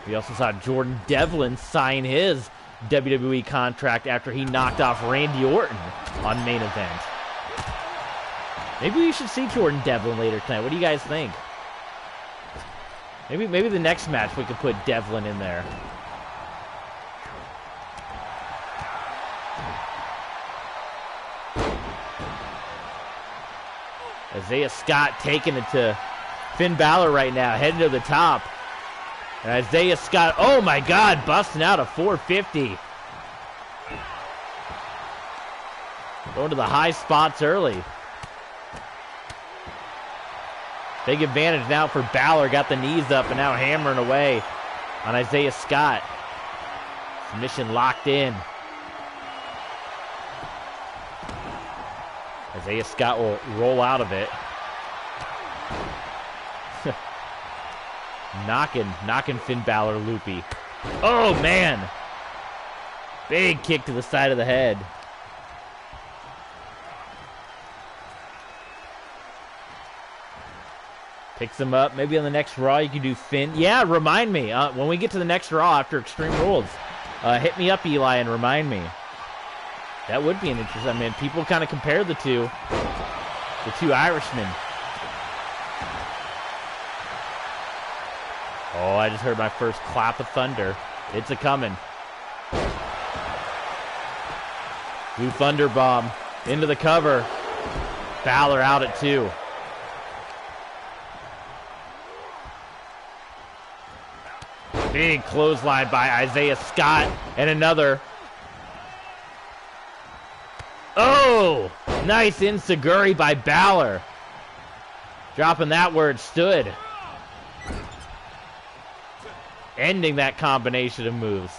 We also saw Jordan Devlin sign his WWE contract after he knocked off Randy Orton on Main Event. Maybe we should see Jordan Devlin later tonight. What do you guys think? Maybe the next match we could put Devlin in there. Isaiah Scott taking it to Finn Balor right now, heading to the top. And Isaiah Scott, oh my God, busting out a 450. Going to the high spots early. Big advantage now for Balor. Got the knees up and now hammering away on Isaiah Scott. Submission locked in. Isaiah Scott will roll out of it. knocking Finn Balor loopy. Oh man! Big kick to the side of the head. Picks him up. Maybe on the next Raw you can do Finn. Yeah, remind me. When we get to the next Raw after Extreme Rules, hit me up, Eli, and remind me. That would be an interesting. I mean, people kind of compare the two Irishmen. Oh, I just heard my first clap of thunder. It's a-coming. Blue Thunder Bomb into the cover. Balor out at 2. Big clothesline by Isaiah Scott and another. Oh, nice enziguri by Balor. Dropping that where it stood. Ending that combination of moves.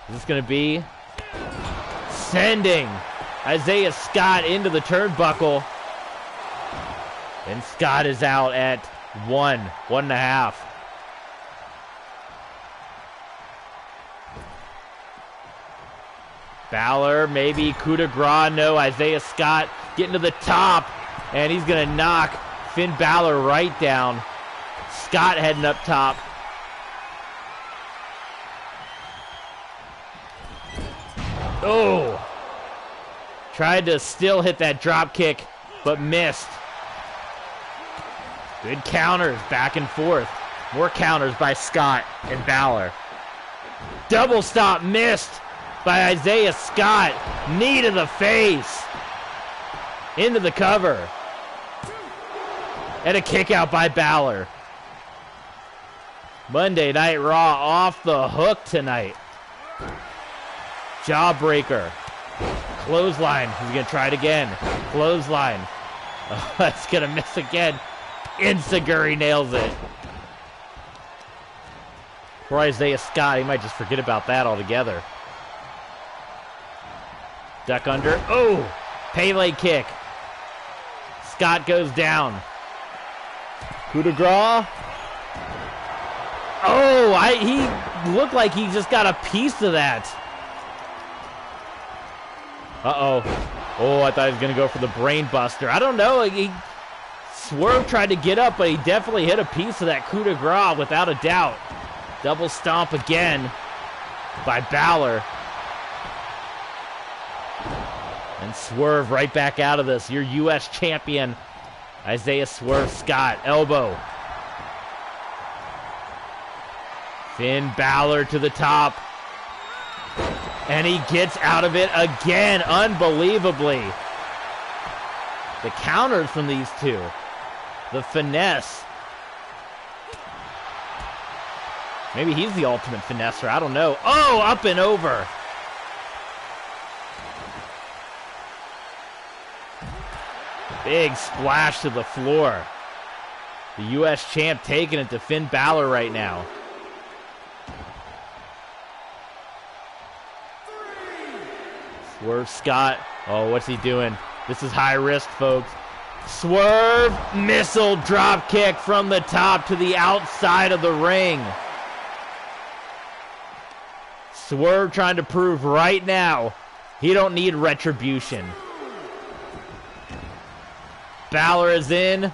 Is this going to be? Sending Isaiah Scott into the turnbuckle. And Scott is out at 1.5. Balor, maybe coup de grace. No, Isaiah Scott getting to the top. And he's going to knock Finn Balor right down. Scott heading up top. Oh! Tried to still hit that drop kick, but missed. Good counters back and forth. More counters by Scott and Balor. Double stop missed. by Isaiah Scott. Knee to the face. Into the cover. And a kick out by Balor. Monday Night Raw off the hook tonight. Jawbreaker. Clothesline. He's going to try it again. Clothesline. Oh, that's going to miss again. Enziguri nails it. For Isaiah Scott, he might just forget about that altogether. Duck under. Oh! Pele kick. Scott goes down. Coup de grace. Oh, he looked like he just got a piece of that. Uh-oh. Oh, I thought he was going to go for the brain buster. I don't know. Swerve tried to get up, but he definitely hit a piece of that coup de grace without a doubt. Double stomp again by Balor. And Swerve right back out of this. Your U.S. champion, Isaiah Swerve Scott. Elbow. Finn Balor to the top. And he gets out of it again, unbelievably. The counters from these two. The finesse. Maybe he's the ultimate finesser, I don't know. Oh, up and over. Big splash to the floor. The U.S. champ taking it to Finn Balor right now. Swerve Scott. Oh, what's he doing? This is high risk, folks. Swerve missile drop kick from the top to the outside of the ring. Swerve trying to prove right now he don't need retribution. Balor is in.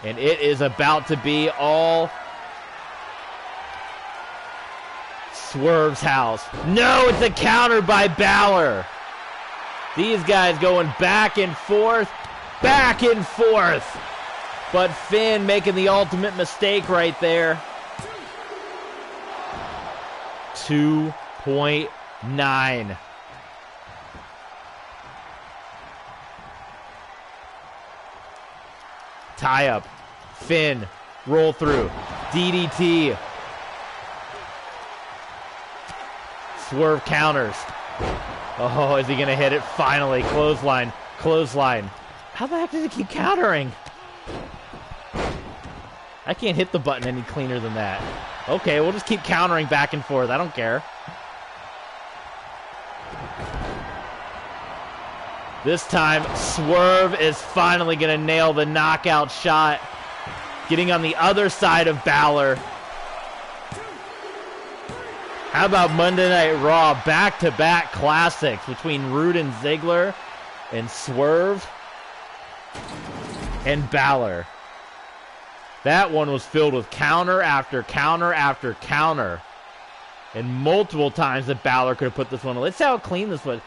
And it is about to be all Swerve's house. No, it's a counter by Balor. These guys going back and forth. Back and forth. But Finn making the ultimate mistake right there. 2.9. Tie up. Finn. Roll through. DDT. Swerve counters. Oh, is he going to hit it? Finally. Clothesline. Clothesline. How the heck does he keep countering? I can't hit the button any cleaner than that. Okay, we'll just keep countering back and forth. I don't care. This time, Swerve is finally going to nail the knockout shot. Getting on the other side of Balor. How about Monday Night Raw? Back-to-back classics between Rude and Ziggler and Swerve and Balor. That one was filled with counter after counter after counter. And multiple times that Balor could have put this one. Let's see how clean this was.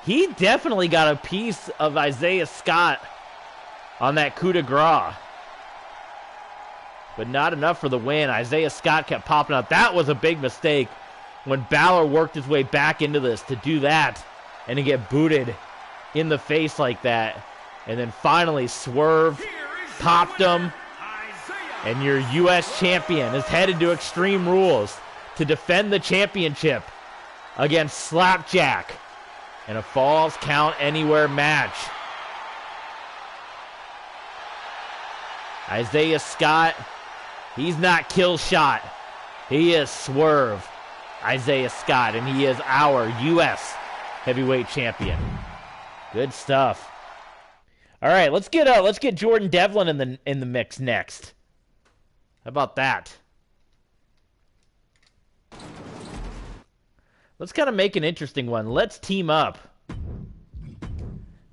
He definitely got a piece of Isaiah Scott on that coup de grace. But not enough for the win. Isaiah Scott kept popping up. That was a big mistake when Balor worked his way back into this to do that and to get booted in the face like that. And then finally Swerve popped him. And your U.S. champion is headed to Extreme Rules to defend the championship against Slapjack in a Falls Count Anywhere match. Isaiah Scott, he's not Kill Shot. He is Swerve Isaiah Scott, and he is our U.S. heavyweight champion. Good stuff. All right, let's get Jordan Devlin in the mix next. How about that? Let's kind of make an interesting one. Let's team up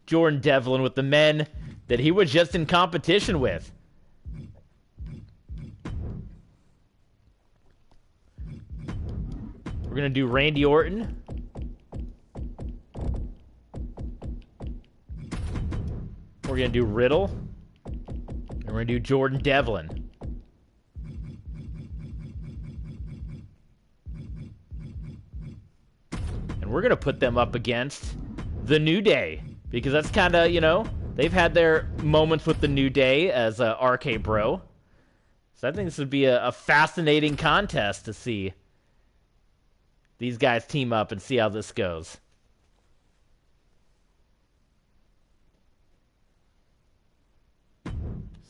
Jordan Devlin with the men that he was just in competition with. We're going to do Randy Orton. We're going to do Riddle. And we're going to do Jordan Devlin. we're going to put them up against the New Day, because that's kind of, you know, they've had their moments with the New Day as RK Bro. So I think this would be a fascinating contest to see these guys team up and see how this goes.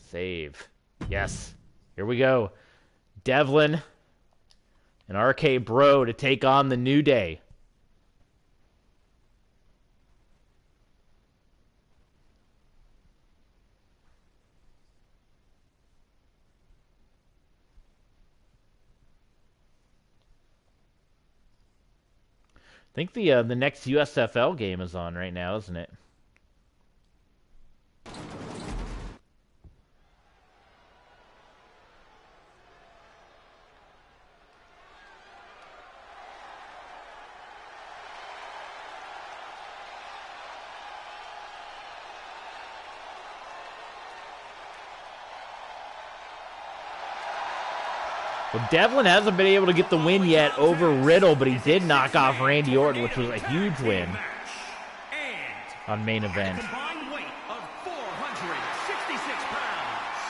Save. Yes. Here we go. Devlin and RK Bro to take on the New Day. I think the next USFL game is on right now, isn't it? Well, Devlin hasn't been able to get the win yet over Riddle, but he did knock off Randy Orton, which was a huge win on main event. Combined weight of 466 pounds,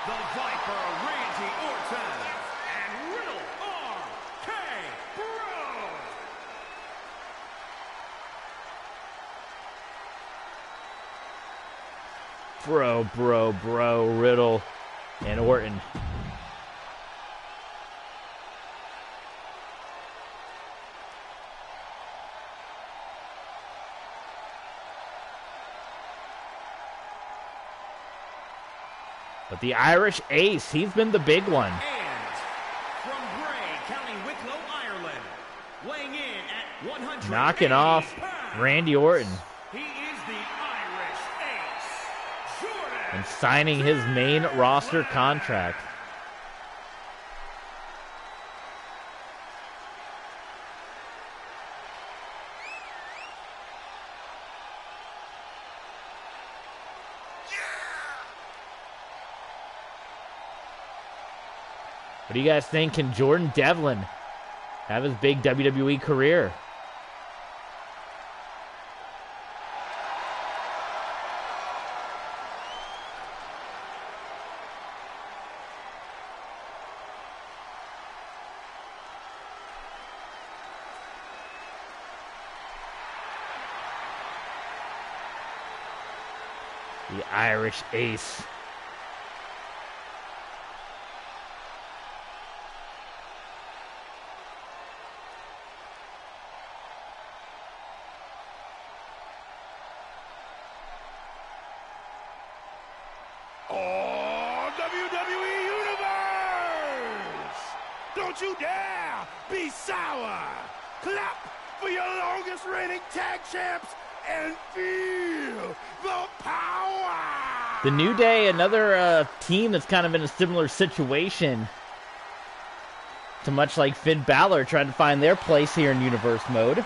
the Viper Randy Orton and Riddle RK Bro, Riddle and Orton. But the Irish Ace, he's been the big one. And from Bray, County Wicklow, Ireland, weighing in at 100 Knocking off Randy Orton. He is the Irish Ace, Jordan. And signing his main roster contract. What do you guys think? Can Jordan Devlin have his big WWE career? The Irish Ace. WWE Universe! Don't you dare be sour! Clap for your longest reigning tag champs and feel the power! The New Day, another team that's kind of in a similar situation to much like Finn Balor, trying to find their place here in Universe mode.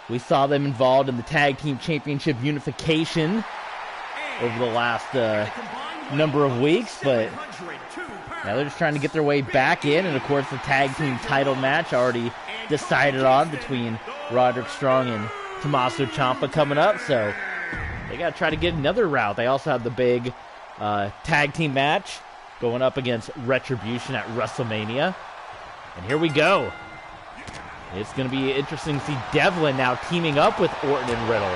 We saw them involved in the Tag Team Championship unification over the last number of weeks, but now they're just trying to get their way back in, and of course the Tag Team title match already decided on between Roderick Strong and Tommaso Ciampa coming up, so they got to try to get another route. They also have the big Tag Team match going up against Retribution at WrestleMania, and here we go. It's going to be interesting to see Devlin now teaming up with Orton and Riddle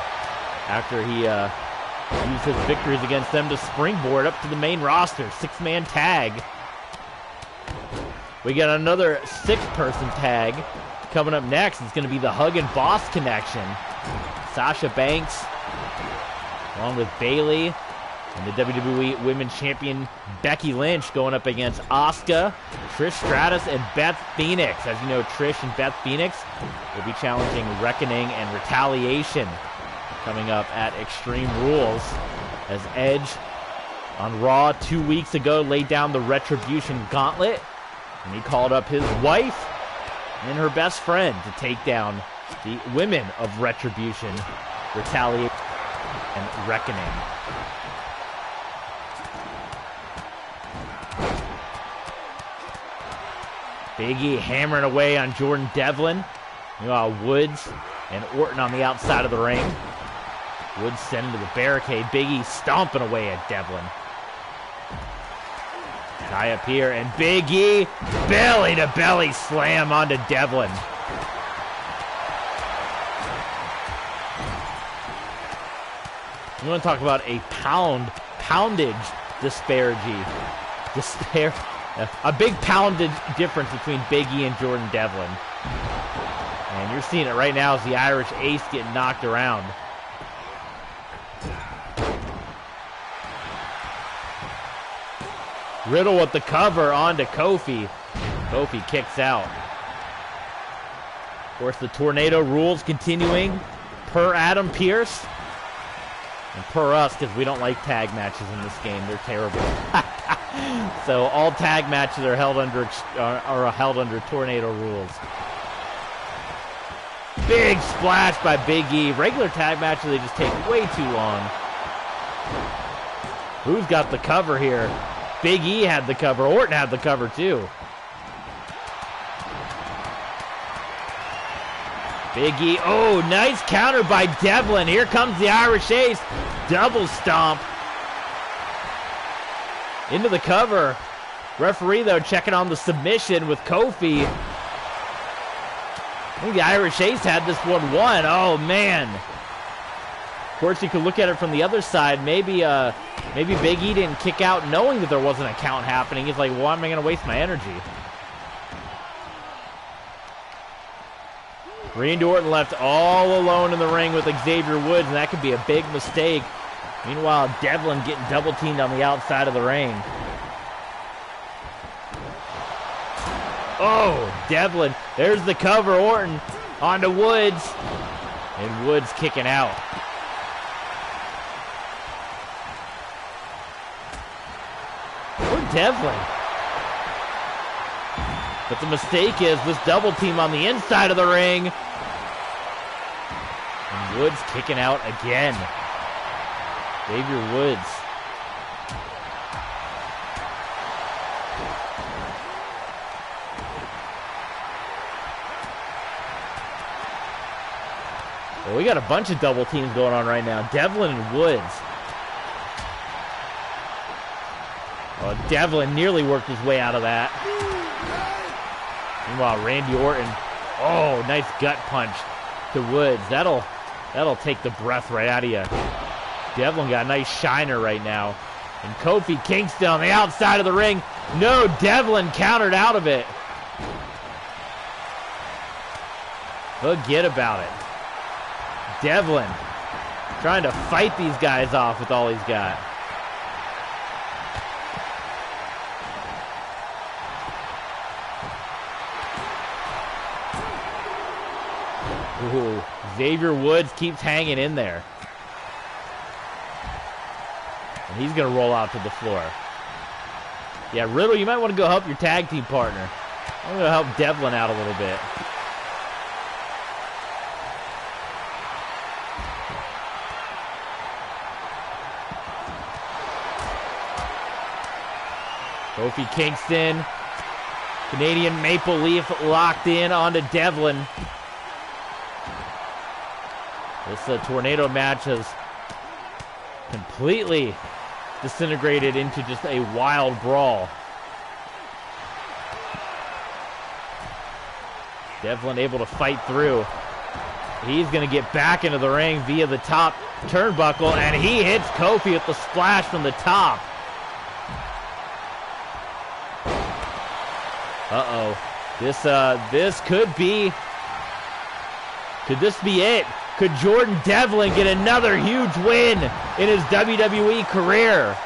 after he used his victories against them to springboard up to the main roster. Six-man tag. We got another six-person tag coming up next. It's going to be the Hug and Boss connection. Sasha Banks, along with Bayley, and the WWE Women's Champion Becky Lynch going up against Asuka, Trish Stratus, and Beth Phoenix. As you know, Trish and Beth Phoenix will be challenging Reckoning and Retaliation coming up at Extreme Rules, as Edge on Raw 2 weeks ago laid down the Retribution gauntlet, and he called up his wife and her best friend to take down the women of Retribution, Retaliation, and Reckoning. Big E hammering away on Jordan Devlin. Meanwhile, Woods and Orton on the outside of the ring. Woods sent him to the barricade. Big E stomping away at Devlin. Tie up here, and Big E belly-to-belly slam onto Devlin. You want to talk about a poundage disparity. A big poundage difference between Big E and Jordan Devlin. And you're seeing it right now as the Irish Ace getting knocked around. Riddle with the cover onto Kofi. Kofi kicks out. Of course, the tornado rules continuing per Adam Pearce. And per us, because we don't like tag matches in this game. They're terrible. So all tag matches are held under tornado rules. Big splash by Big E. Regular tag matches, they just take way too long. Who's got the cover here? Big E had the cover. Orton had the cover too. Big E. Oh, nice counter by Devlin. Here comes the Irish Ace. Double stomp. Into the cover. Referee, though, checking on the submission with Kofi. I think the Irish Ace had this one won. Oh, man. Of course, you could look at it from the other side. Maybe Big E didn't kick out knowing that there wasn't a count happening. He's like, why am I going to waste my energy? Randy Orton left all alone in the ring with Xavier Woods, and that could be a big mistake. Meanwhile, Devlin getting double teamed on the outside of the ring. Oh, Devlin. There's the cover. Orton onto Woods. And Woods kicking out. Poor Devlin. But the mistake is this double team on the inside of the ring. And Woods kicking out again. Xavier Woods. Well, we got a bunch of double teams going on right now. Devlin and Woods. Oh, Devlin nearly worked his way out of that. Meanwhile, Randy Orton. Oh, nice gut punch to Woods. That'll take the breath right out of you. Devlin got a nice shiner right now. And Kofi Kingston on the outside of the ring. No, Devlin countered out of it. Forget about it. Devlin trying to fight these guys off with all he's got. Ooh, Xavier Woods keeps hanging in there. And he's going to roll out to the floor. Yeah, Riddle, you might want to go help your tag team partner. I'm going to help Devlin out a little bit. Kofi Kingston. Canadian Maple Leaf locked in onto Devlin. This tornado match has completely disintegrated into just a wild brawl. Devlin able to fight through. He's going to get back into the ring via the top turnbuckle, and he hits Kofi with the splash from the top. Uh-oh. This could be... Could this be it? Could Jordan Devlin get another huge win in his WWE career?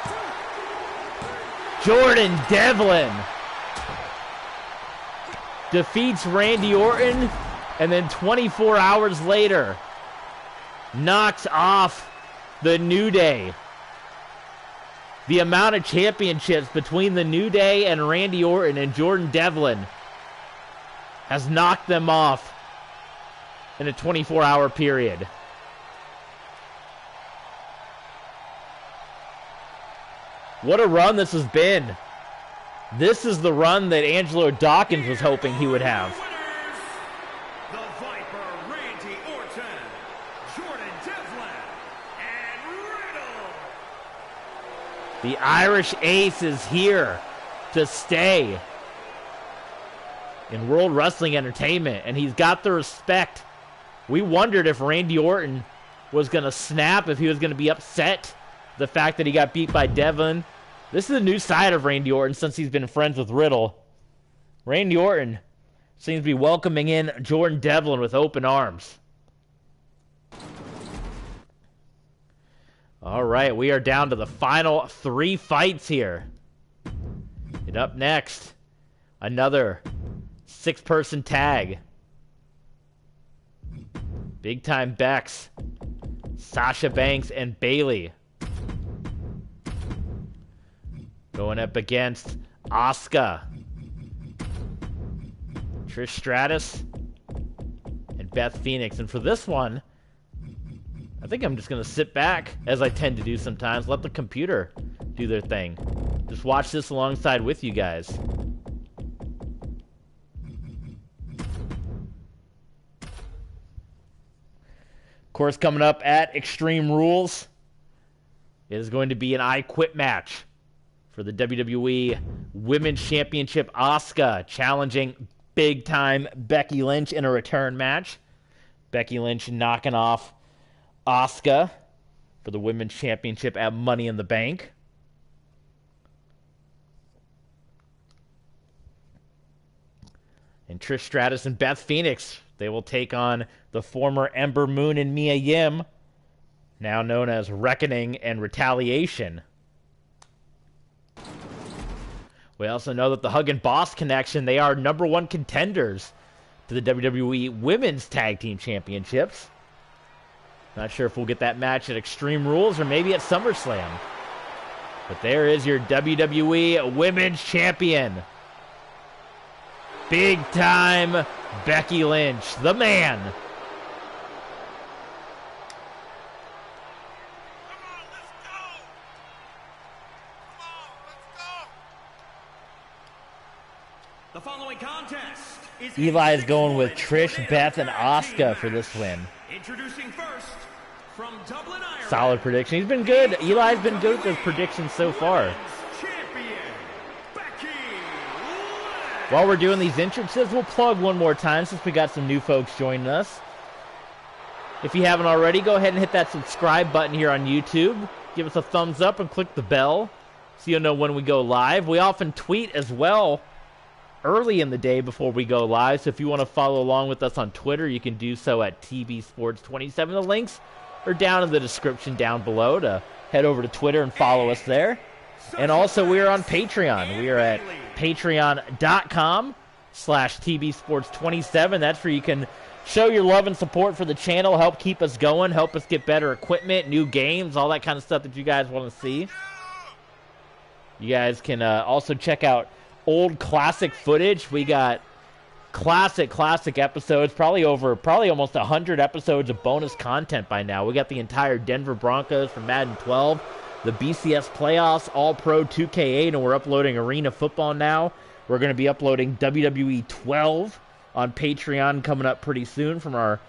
Jordan Devlin defeats Randy Orton, and then 24 hours later knocks off the New Day. The amount of championships between the New Day and Randy Orton and Jordan Devlin has knocked them off in a 24-hour period. What a run this has been. This is the run that Angelo Dawkins was hoping he would have. The Viper, Randy Orton, Jordan Devlin, and Riddle. The Irish Ace is here to stay in World Wrestling Entertainment, and he's got the respect. We wondered if Randy Orton was going to snap, if he was going to be upset the fact that he got beat by Devlin. This is a new side of Randy Orton since he's been friends with Riddle. Randy Orton seems to be welcoming in Jordan Devlin with open arms. All right, we are down to the final 3 fights here. And up next, another 6-person tag. Big Time Bex, Sasha Banks, and Bayley going up against Asuka, Trish Stratus, and Beth Phoenix. And for this one, I think I'm just going to sit back, as I tend to do sometimes, let the computer do their thing. Just watch this alongside with you guys. Of course, coming up at Extreme Rules is going to be an I Quit match for the WWE Women's Championship. Asuka challenging Big Time Becky Lynch in a return match. Becky Lynch knocking off Asuka for the Women's Championship at Money in the Bank. And Trish Stratus and Beth Phoenix, they will take on the former Ember Moon and Mia Yim, now known as Reckoning and Retaliation. We also know that the Hug and Boss Connection, they are #1 contenders to the WWE Women's Tag Team Championships. Not sure if we'll get that match at Extreme Rules or maybe at SummerSlam. But there is your WWE Women's Champion. Big Time Becky Lynch, the man. Come on, let's go. Come on, let's go. The following contest is Eli is going with Trish, Beth, and Asuka for this win. Introducing first from Dublin, Ireland. Solid prediction. He's been good. Eli's been good with those predictions so far. Champion, Becky Lynch. While we're doing these entrances, we'll plug one more time since we got some new folks joining us. If you haven't already, go ahead and hit that subscribe button here on YouTube. Give us a thumbs up and click the bell so you'll know when we go live. We often tweet as well early in the day before we go live, so if you want to follow along with us on Twitter, you can do so at TB Sports 27. The links are down in the description down below to head over to Twitter and follow us there. And also, we are on Patreon. We are at patreon.com/TB Sports 27. That's where you can show your love and support for the channel, help keep us going, help us get better equipment, new games, all that kind of stuff that you guys want to see. You guys can also check out old classic footage. We got classic episodes, probably almost 100 episodes of bonus content by now. We got the entire Denver Broncos from Madden 12, the BCS playoffs, All-Pro 2K8, and we're uploading Arena Football now. We're going to be uploading WWE 12 on Patreon coming up pretty soon from our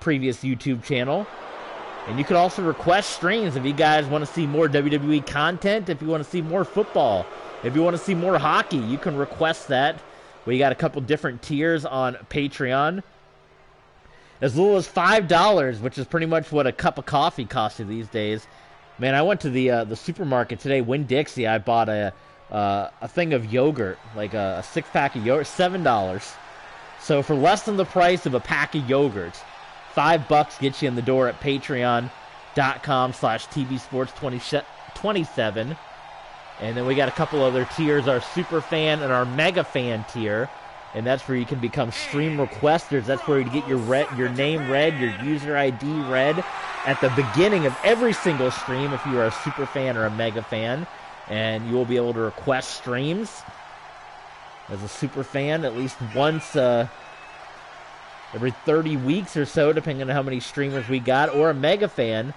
previous YouTube channel. And you can also request streams if you guys want to see more WWE content, if you want to see more football, if you want to see more hockey, you can request that. We got a couple different tiers on Patreon. As little as $5, which is pretty much what a cup of coffee costs you these days. Man, I went to the supermarket today, Winn-Dixie. I bought a thing of yogurt, like a 6-pack of yogurt, $7. So for less than the price of a pack of yogurt, $5 gets you in the door at patreon.com/TBSports27. And then we got a couple other tiers, our super fan and our mega fan tier. And that's where you can become stream requesters. That's where you get your name read, your user ID read at the beginning of every single stream if you are a super fan or a mega fan. And you will be able to request streams as a super fan at least once every 30 weeks or so, depending on how many streamers we got. Or a mega fan,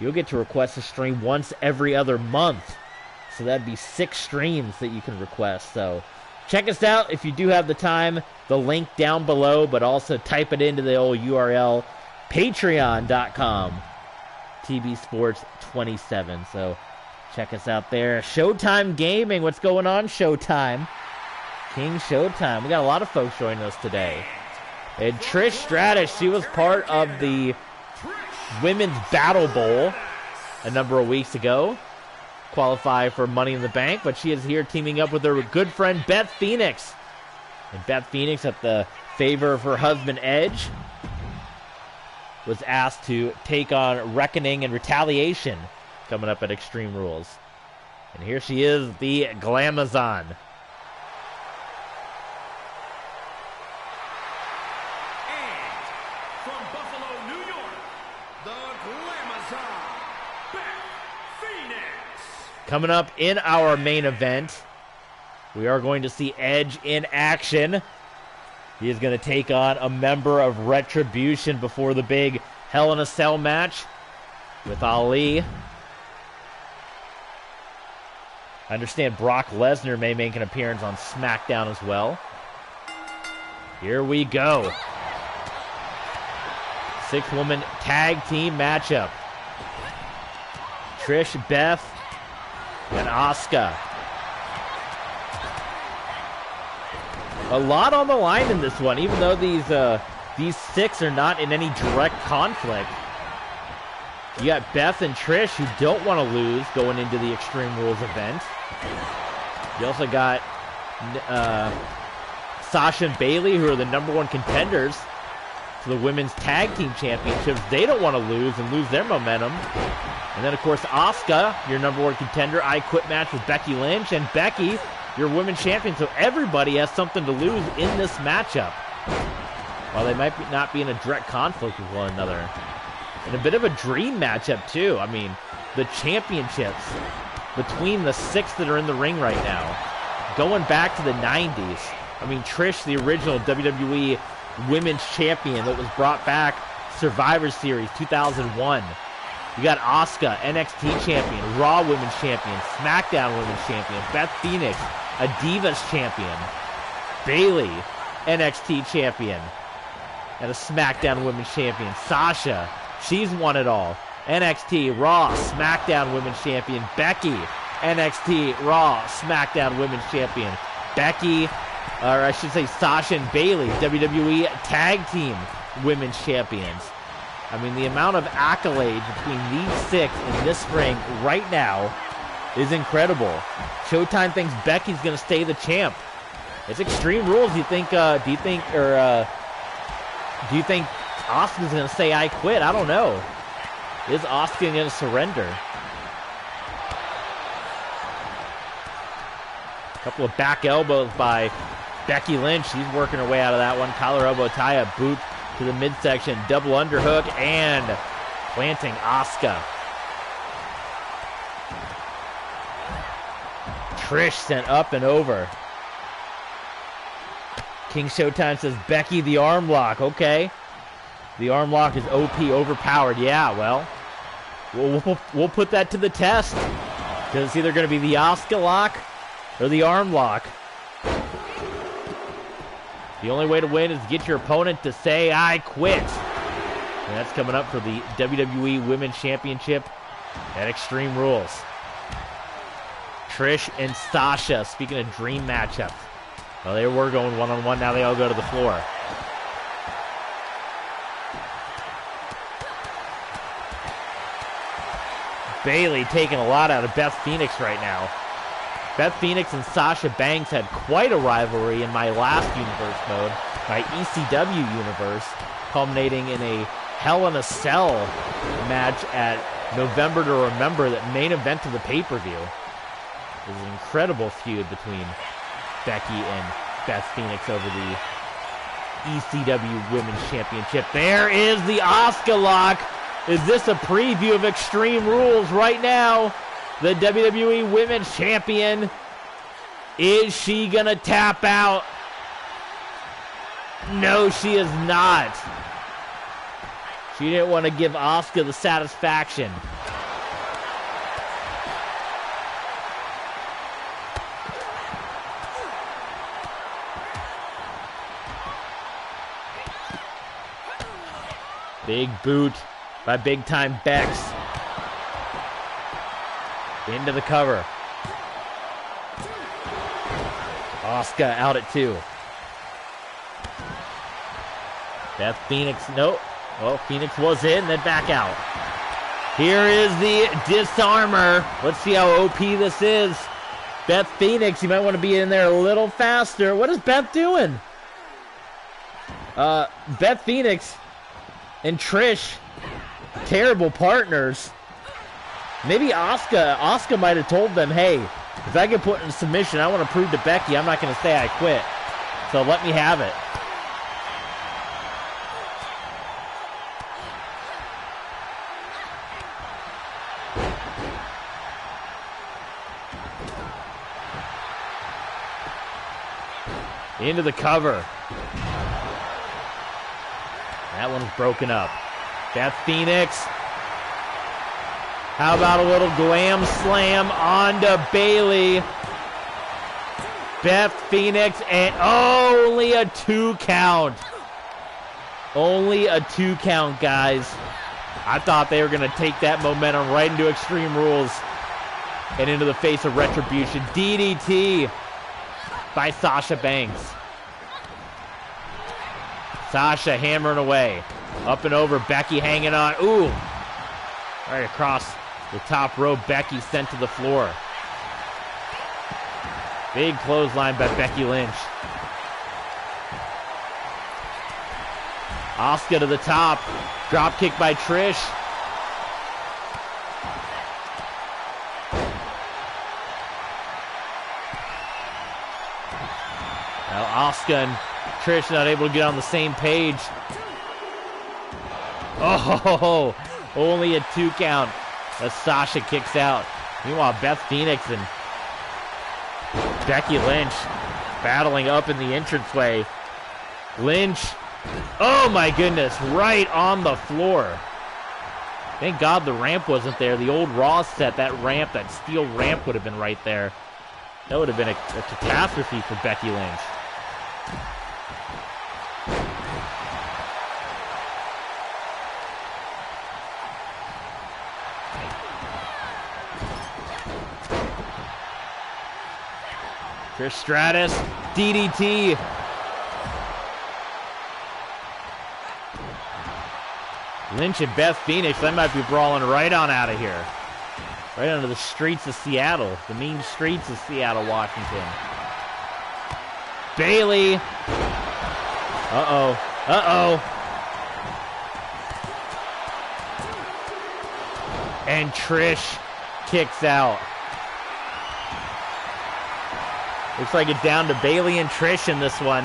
you'll get to request a stream once every other month. So that'd be 6 streams that you can request. So check us out if you do have the time. The link down below, but also type it into the old URL, patreon.com, TB Sports 27. So check us out there. Showtime Gaming. What's going on, Showtime? King Showtime. We got a lot of folks joining us today. And Trish Stratus, she was part of the Women's Battle Bowl a number of weeks ago. Qualify for Money in the Bank, but she is here teaming up with her good friend Beth Phoenix. And Beth Phoenix, at the favor of her husband Edge, was asked to take on Reckoning and Retaliation coming up at Extreme Rules. And here she is, the Glamazon. Coming up in our main event, we are going to see Edge in action. He is going to take on a member of Retribution before the big Hell in a Cell match with Ali. I understand Brock Lesnar may make an appearance on SmackDown as well. Here we go. 6-woman tag team matchup. Trish, Beth, and Asuka. A lot on the line in this one, even though these 6 are not in any direct conflict. You got Beth and Trish, who don't want to lose going into the Extreme Rules event. You also got Sasha and Bayley, who are the #1 contenders to the Women's Tag Team Championships. They don't want to lose and lose their momentum. And then, of course, Asuka, your #1 contender, I Quit match with Becky Lynch. And Becky, your Women's Champion. So everybody has something to lose in this matchup, while they might not be in a direct conflict with one another. And a bit of a dream matchup, too. I mean, the championships between the 6 that are in the ring right now, going back to the 90s. I mean, Trish, the original WWE Women's Champion that was brought back Survivor Series 2001. You got Asuka, NXT Champion, Raw Women's Champion, SmackDown Women's Champion, Beth Phoenix, a Divas Champion, Bayley, NXT Champion, and a SmackDown Women's Champion. Sasha, she's won it all. NXT, Raw, SmackDown Women's Champion. Becky, NXT, Raw, SmackDown Women's Champion. Becky, or I should say Sasha and Bayley, WWE Tag Team Women's Champions. I mean, the amount of accolades between these 6 in this ring right now is incredible. Showtime thinks Becky's going to stay the champ. It's Extreme Rules. Do you think Asuka's going to say I quit? I don't know. Is Asuka going to surrender? A couple of back elbows by Becky Lynch. She's working her way out of that one. Collar elbow tie, a boot to the midsection, double underhook, and planting Asuka. Trish sent up and over. King Showtime says, Becky, the arm lock. Okay. The arm lock is OP, overpowered. Yeah, well, we'll put that to the test. Because it's either going to be the Asuka lock or the arm lock. The only way to win is to get your opponent to say, I quit. And that's coming up for the WWE Women's Championship at Extreme Rules. Trish and Sasha, speaking of dream matchups. Well, they were going one-on-one, now they all go to the floor. Bayley taking a lot out of Beth Phoenix right now. Beth Phoenix and Sasha Banks had quite a rivalry in my last universe mode, my ECW universe, culminating in a Hell in a Cell match at November to Remember, that main event of the pay-per-view. It was an incredible feud between Becky and Beth Phoenix over the ECW Women's Championship. There is the Asuka lock. Is this a preview of Extreme Rules right now? The WWE Women's Champion. Is she going to tap out? No, she is not. She didn't want to give Asuka the satisfaction. Big boot by big-time Bex. Into the cover. Asuka out at 2. Beth Phoenix, nope. Well, Phoenix was in, then back out. Here is the disarmer. Let's see how OP this is. Beth Phoenix, you might want to be in there a little faster. What is Beth doing? Beth Phoenix and Trish, terrible partners. Maybe Asuka might have told them, hey, if I get put in submission, I want to prove to Becky I'm not going to say I quit. So let me have it. Into the cover. That one's broken up. Beth Phoenix. How about a little glam slam onto Bayley? Beth Phoenix, and only a 2 count. Only a 2 count, guys. I thought they were going to take that momentum right into Extreme Rules and into the face of Retribution. DDT by Sasha Banks. Sasha hammering away. Up and over, Becky hanging on. Ooh. Right across the top rope, Becky sent to the floor. Big clothesline by Becky Lynch. Asuka to the top. Drop kick by Trish. Now Asuka and Trish not able to get on the same page. Oh, only a 2 count as Sasha kicks out. Meanwhile, Beth Phoenix and Becky Lynch battling up in the entranceway. Lynch, oh my goodness, right on the floor. Thank God the ramp wasn't there. The old Raw set, that ramp, that steel ramp would have been right there. That would have been a catastrophe for Becky Lynch. Trish Stratus, DDT. Lynch and Beth Phoenix, they might be brawling right on out of here. Right onto the streets of Seattle. The mean streets of Seattle, Washington. Bayley. Uh-oh. Uh-oh. And Trish kicks out. Looks like it's down to Bayley and Trish in this one.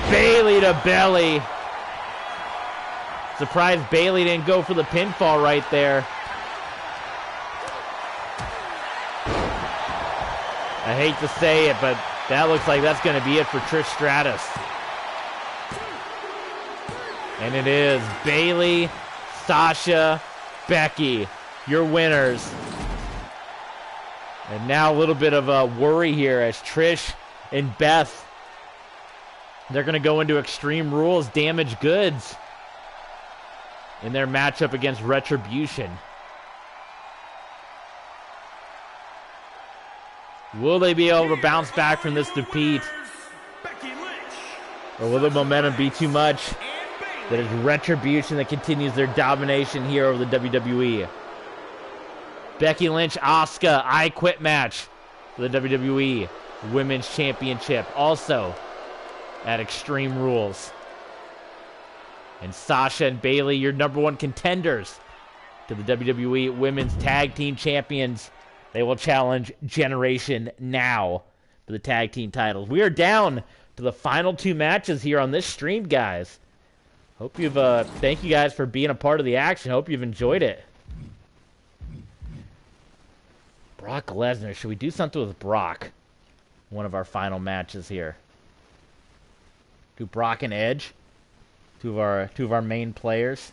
Bayley to belly. Surprised Bayley didn't go for the pinfall right there. I hate to say it, but that looks like that's going to be it for Trish Stratus. And it is Bayley, Sasha, Becky, your winners. And now a little bit of a worry here as Trish and Beth, they're going to go into Extreme Rules damaged goods in their matchup against Retribution. Will they be able to bounce back from this defeat? Or will the momentum be too much? That is Retribution that continues their domination here over the WWE. Becky Lynch, Asuka, I Quit match for the WWE Women's Championship. Also at Extreme Rules. And Sasha and Bayley, your #1 contenders to the WWE Women's Tag Team Champions. They will challenge Generation Now for the tag team titles. We are down to the final 2 matches here on this stream, guys. Hope you've, thank you guys for being a part of the action. Hope you've enjoyed it. Brock Lesnar. Should we do something with Brock? One of our final matches here. Do Brock and Edge. Two of our main players.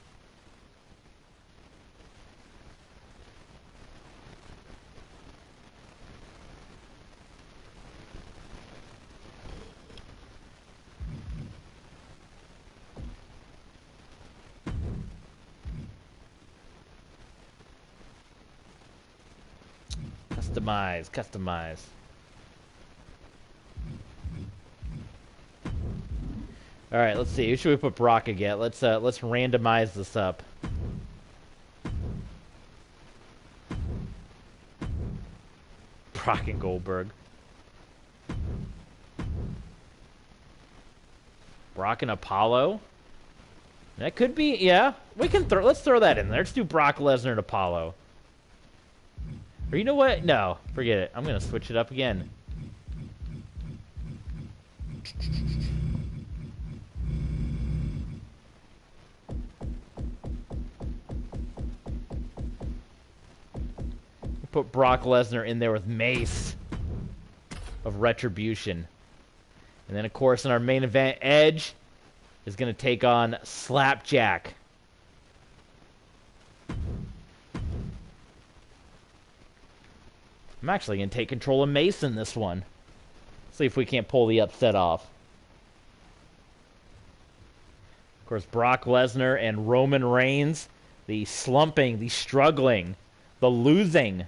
Customize, customize. All right, let's see. Who should we put Brock again? Let's randomize this up. Brock and Goldberg. Brock and Apollo. That could be, yeah. We can throw. Let's throw that in there. Let's do Brock Lesnar and Apollo. Or you know what? No, forget it. I'm gonna switch it up again. Put Brock Lesnar in there with Mace of Retribution. And then, of course, in our main event, Edge is going to take on Slapjack. I'm actually going to take control of Mace in this one. See if we can't pull the upset off. Of course, Brock Lesnar and Roman Reigns. The slumping, the struggling, the losing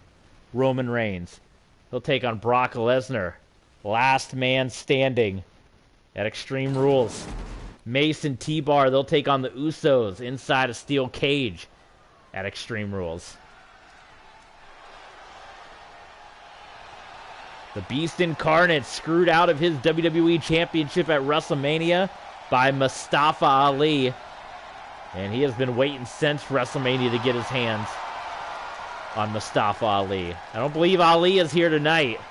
Roman Reigns. He'll take on Brock Lesnar. Last man standing at Extreme Rules. Mace and T-Bar, they'll take on the Usos inside a steel cage at Extreme Rules. The Beast Incarnate screwed out of his WWE Championship at WrestleMania by Mustafa Ali. And he has been waiting since WrestleMania to get his hands on Mustafa Ali. I don't believe Ali is here tonight.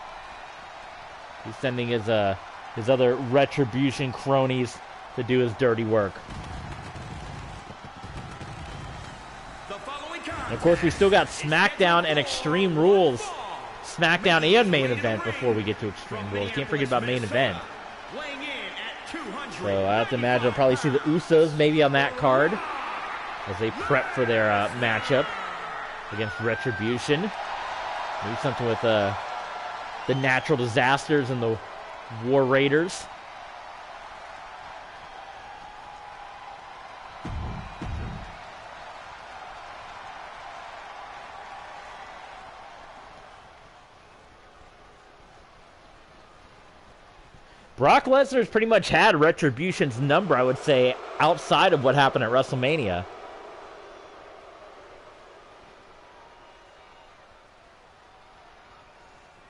He's sending his other Retribution cronies to do his dirty work. And of course, we still got SmackDown and Extreme Rules. SmackDown and main event before we get to Extreme Rules. Can't forget about main event. So I have to imagine I'll probably see the Usos maybe on that card as they prep for their matchup against Retribution. Maybe something with the Natural Disasters and the War Raiders. Brock Lesnar's pretty much had Retribution's number, I would say, outside of what happened at WrestleMania.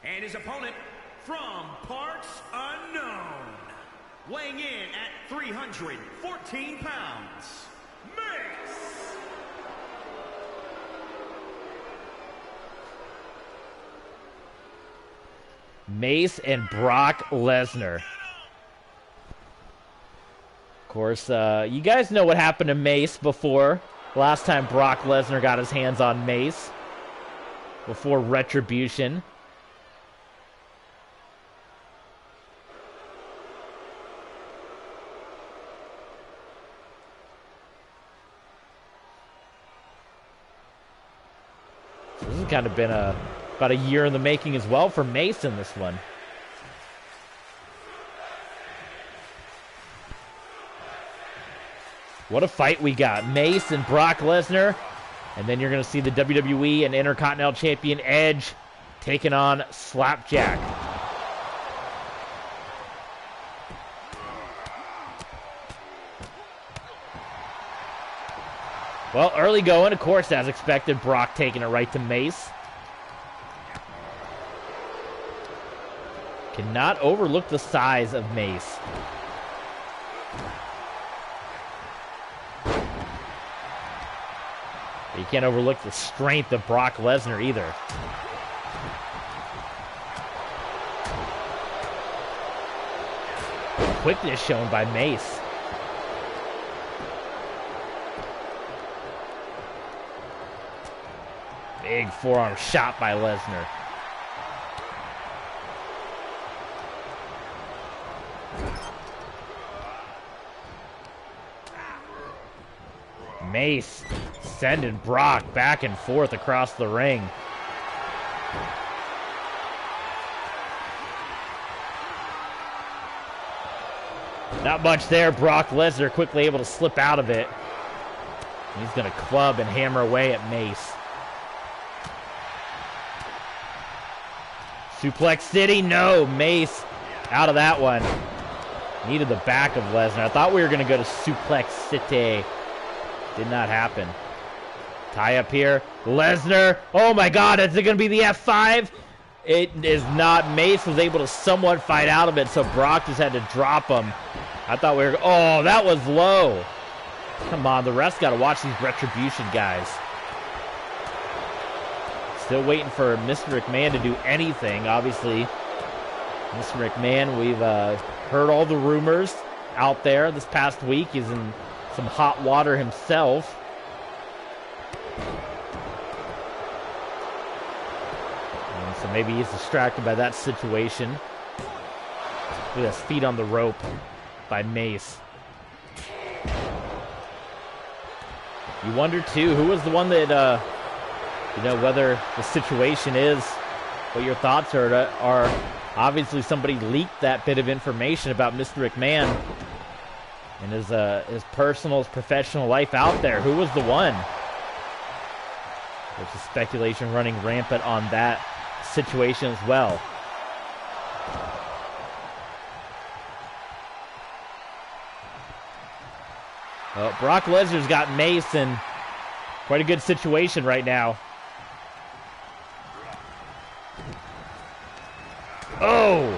And his opponent from parts unknown, weighing in at 314 pounds, Mace. Mace and Brock Lesnar. Of course, you guys know what happened to Mace before. Last time Brock Lesnar got his hands on Mace. Before Retribution. So this has kind of been about a year in the making as well for Mace in this one. What a fight we got. Mace and Brock Lesnar. And then you're going to see the WWE and Intercontinental Champion Edge taking on Slapjack. Well, early going, of course, as expected. Brock taking it right to Mace. Cannot overlook the size of Mace. But you can't overlook the strength of Brock Lesnar either. Quickness shown by Mace. Big forearm shot by Lesnar. Mace sending Brock back and forth across the ring. Not much there. Brock Lesnar quickly able to slip out of it. He's going to club and hammer away at Mace. Suplex City, no. Mace out of that one. Needed the back of Lesnar. I thought we were going to go to Suplex City. Did not happen. Tie up here. Lesnar. Oh my God, is it going to be the F5? It is not. Mace was able to somewhat fight out of it, so Brock just had to drop him. I thought we were... Oh, that was low. Come on, the refs got to watch these Retribution guys. Still waiting for Mr. McMahon to do anything. Obviously, Mr. McMahon, we've heard all the rumors out there this past week. He's in some hot water himself. And so maybe he's distracted by that situation. Look at his feet on the rope by Mace. You wonder, too, who was the one that, whether the situation is, what your thoughts are obviously somebody leaked that bit of information about Mr. McMahon and his personal, his professional life out there. Who was the one? There's a speculation running rampant on that situation as well. Well, Brock Lesnar's got Mace in quite a good situation right now. Oh!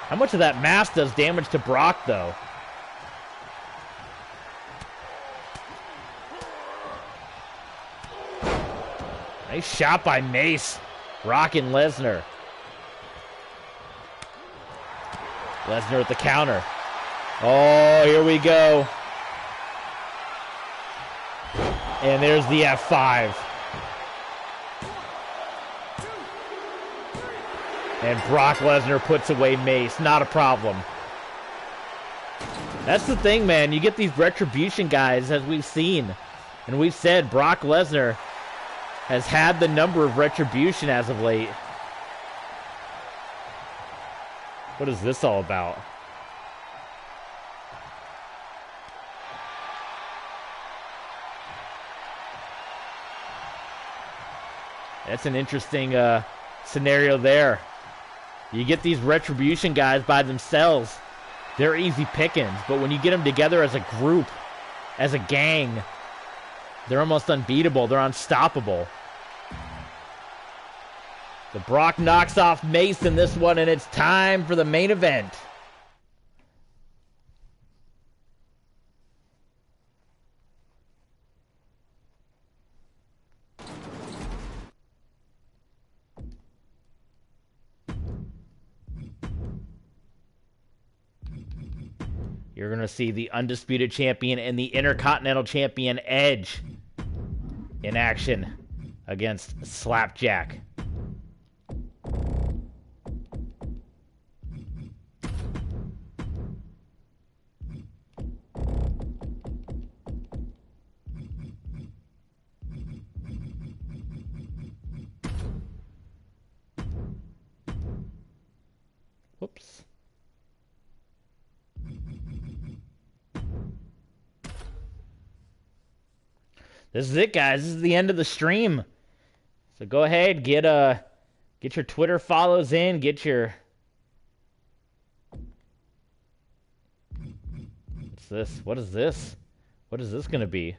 How much of that mask does damage to Brock, though? Nice shot by Mace. Rocking Lesnar. Lesnar with the counter. Oh, here we go. And there's the F5. And Brock Lesnar puts away Mace. Not a problem. That's the thing, man. You get these Retribution guys, as we've seen. And we've said Brock Lesnar has had the number of Retribution as of late. What is this all about? That's an interesting scenario there. You get these Retribution guys by themselves, they're easy pickings. But when you get them together as a group, as a gang, they're almost unbeatable. They're unstoppable. The Brock knocks off Mace in this one, and it's time for the main event. You're going to see the Undisputed Champion and the Intercontinental Champion Edge in action against Slapjack. Whoops. This is it, guys. This is the end of the stream. So go ahead, get your Twitter follows in, get your... What's this? What is this? What is this going to be?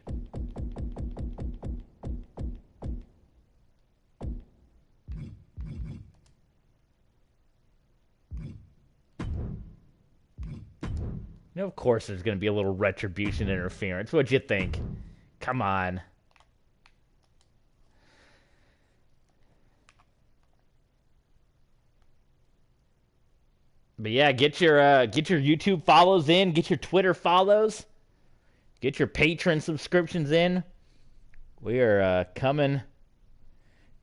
You know, of course there's going to be a little Retribution interference. What'd you think? Come on. But yeah, get your YouTube follows in, get your Twitter follows, get your Patreon subscriptions in. We are coming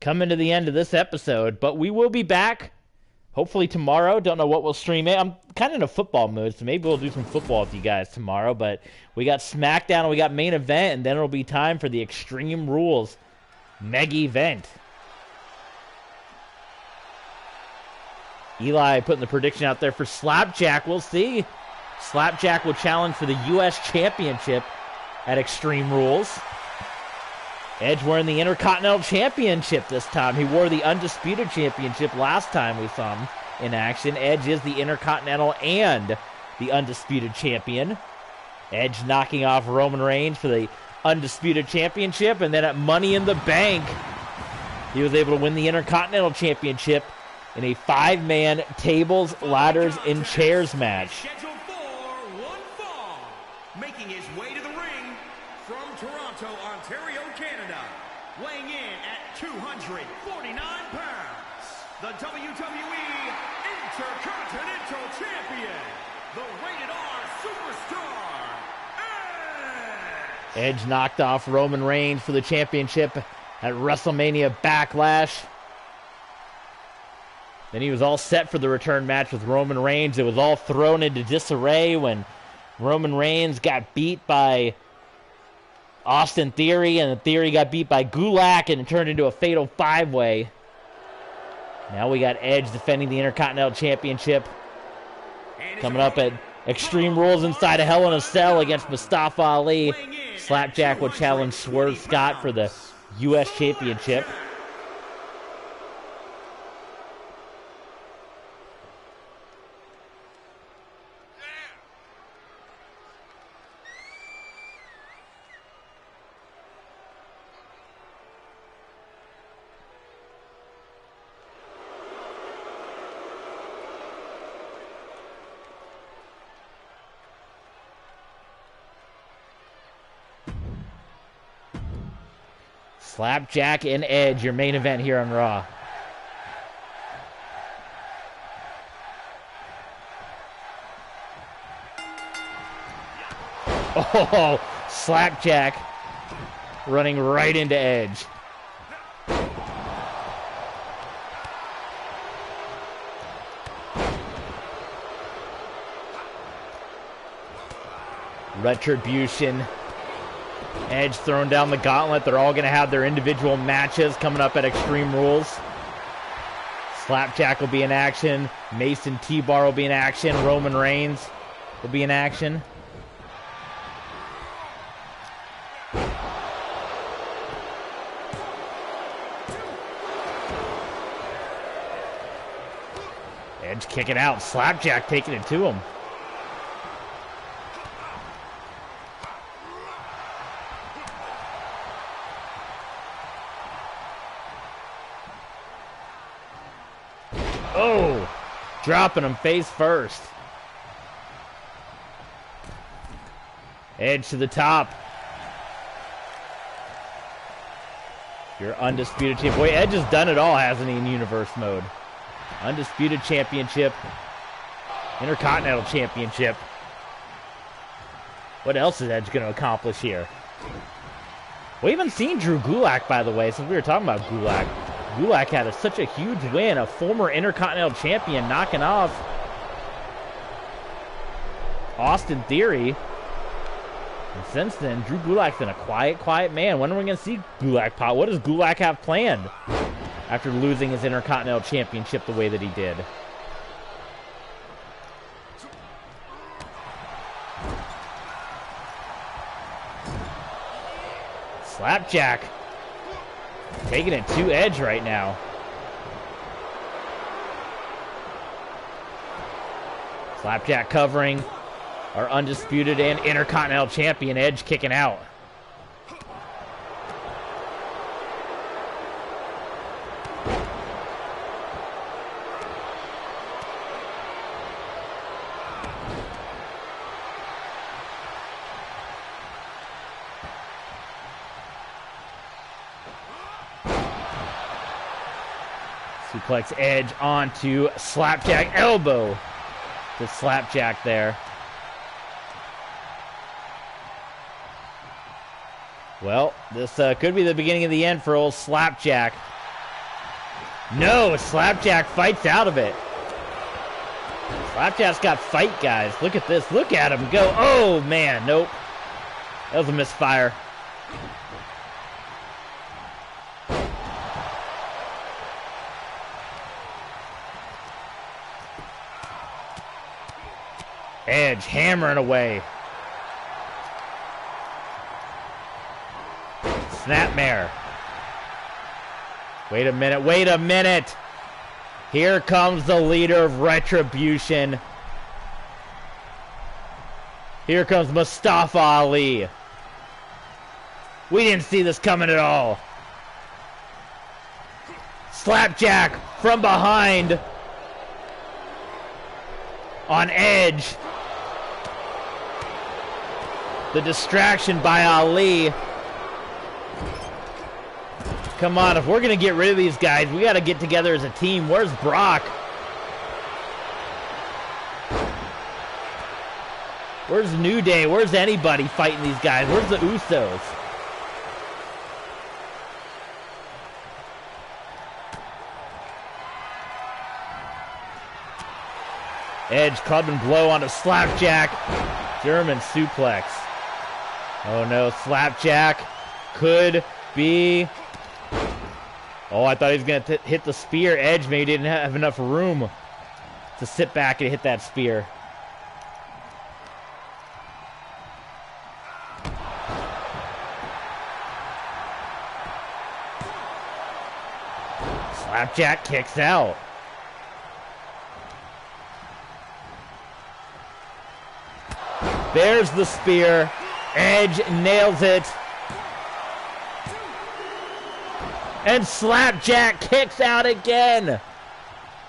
to the end of this episode, but we will be back hopefully tomorrow. Don't know what we'll stream it. I'm kind of in a football mood, so maybe we'll do some football with you guys tomorrow. But we got SmackDown and we got main event, and then it'll be time for the Extreme Rules mega event. Eli putting the prediction out there for Slapjack. We'll see. Slapjack will challenge for the U.S. Championship at Extreme Rules. Edge wearing the Intercontinental Championship this time. He wore the Undisputed Championship last time we saw him in action. Edge is the Intercontinental and the Undisputed Champion. Edge knocking off Roman Reigns for the Undisputed Championship, and then at Money in the Bank, he was able to win the Intercontinental Championship in a 5-man tables, ladders, and chairs match. Scheduled for one fall, making his way to the ring from Toronto, Ontario, Canada, weighing in at 249 pounds, the WWE Intercontinental Champion, the Rated R Superstar, Edge. Edge knocked off Roman Reigns for the championship at WrestleMania Backlash. Then he was all set for the return match with Roman Reigns. It was all thrown into disarray when Roman Reigns got beat by Austin Theory, and Theory got beat by Gulak, and it turned into a fatal 5-way. Now we got Edge defending the Intercontinental Championship. Coming up at Extreme Rules inside a Hell in a Cell against Mustafa Ali. Slapjack will challenge Swerve Scott for the U.S. Championship. Slapjack and Edge, your main event here on Raw. Oh, Slapjack running right into Edge. Retribution. Edge throwing down the gauntlet. They're all going to have their individual matches coming up at Extreme Rules. Slapjack will be in action. Mason T-Bar will be in action. Roman Reigns will be in action. Edge kicking out. Slapjack taking it to him. Oh, dropping him face first. Edge to the top. Your undisputed champ. Boy, Edge has done it all, hasn't he, in universe mode? Undisputed championship. Intercontinental championship. What else is Edge going to accomplish here? We haven't seen Drew Gulak, by the way, since we were talking about Gulak. Gulak had such a huge win, a former Intercontinental Champion knocking off Austin Theory. And since then, Drew Gulak's been a quiet man. When are we going to see Gulak pop? What does Gulak have planned after losing his Intercontinental Championship the way that he did? Slapjack taking it to Edge right now. Slapjack covering our undisputed and Intercontinental Champion. Edge kicking out. Suplex Edge onto Slapjack. Elbow to Slapjack there. Well, this could be the beginning of the end for old Slapjack. No, Slapjack fights out of it. Slapjack's got fight, guys. Look at this. Look at him go. Oh, man. Nope. That was a misfire. Edge hammering away. Snapmare. Wait a minute, wait a minute. Here comes the leader of Retribution. Here comes Mustafa Ali. We didn't see this coming at all. Slapjack from behind on Edge. The distraction by Ali. Come on, if we're going to get rid of these guys, we got to get together as a team. Where's Brock? Where's New Day? Where's anybody fighting these guys? Where's the Usos? Edge club and blow onto Slapjack. German suplex. Oh no, Slapjack could be... Oh, I thought he was going to hit the spear. Edge maybe didn't have enough room to sit back and hit that spear. Slapjack kicks out. There's the spear. Edge nails it. And Slapjack kicks out again.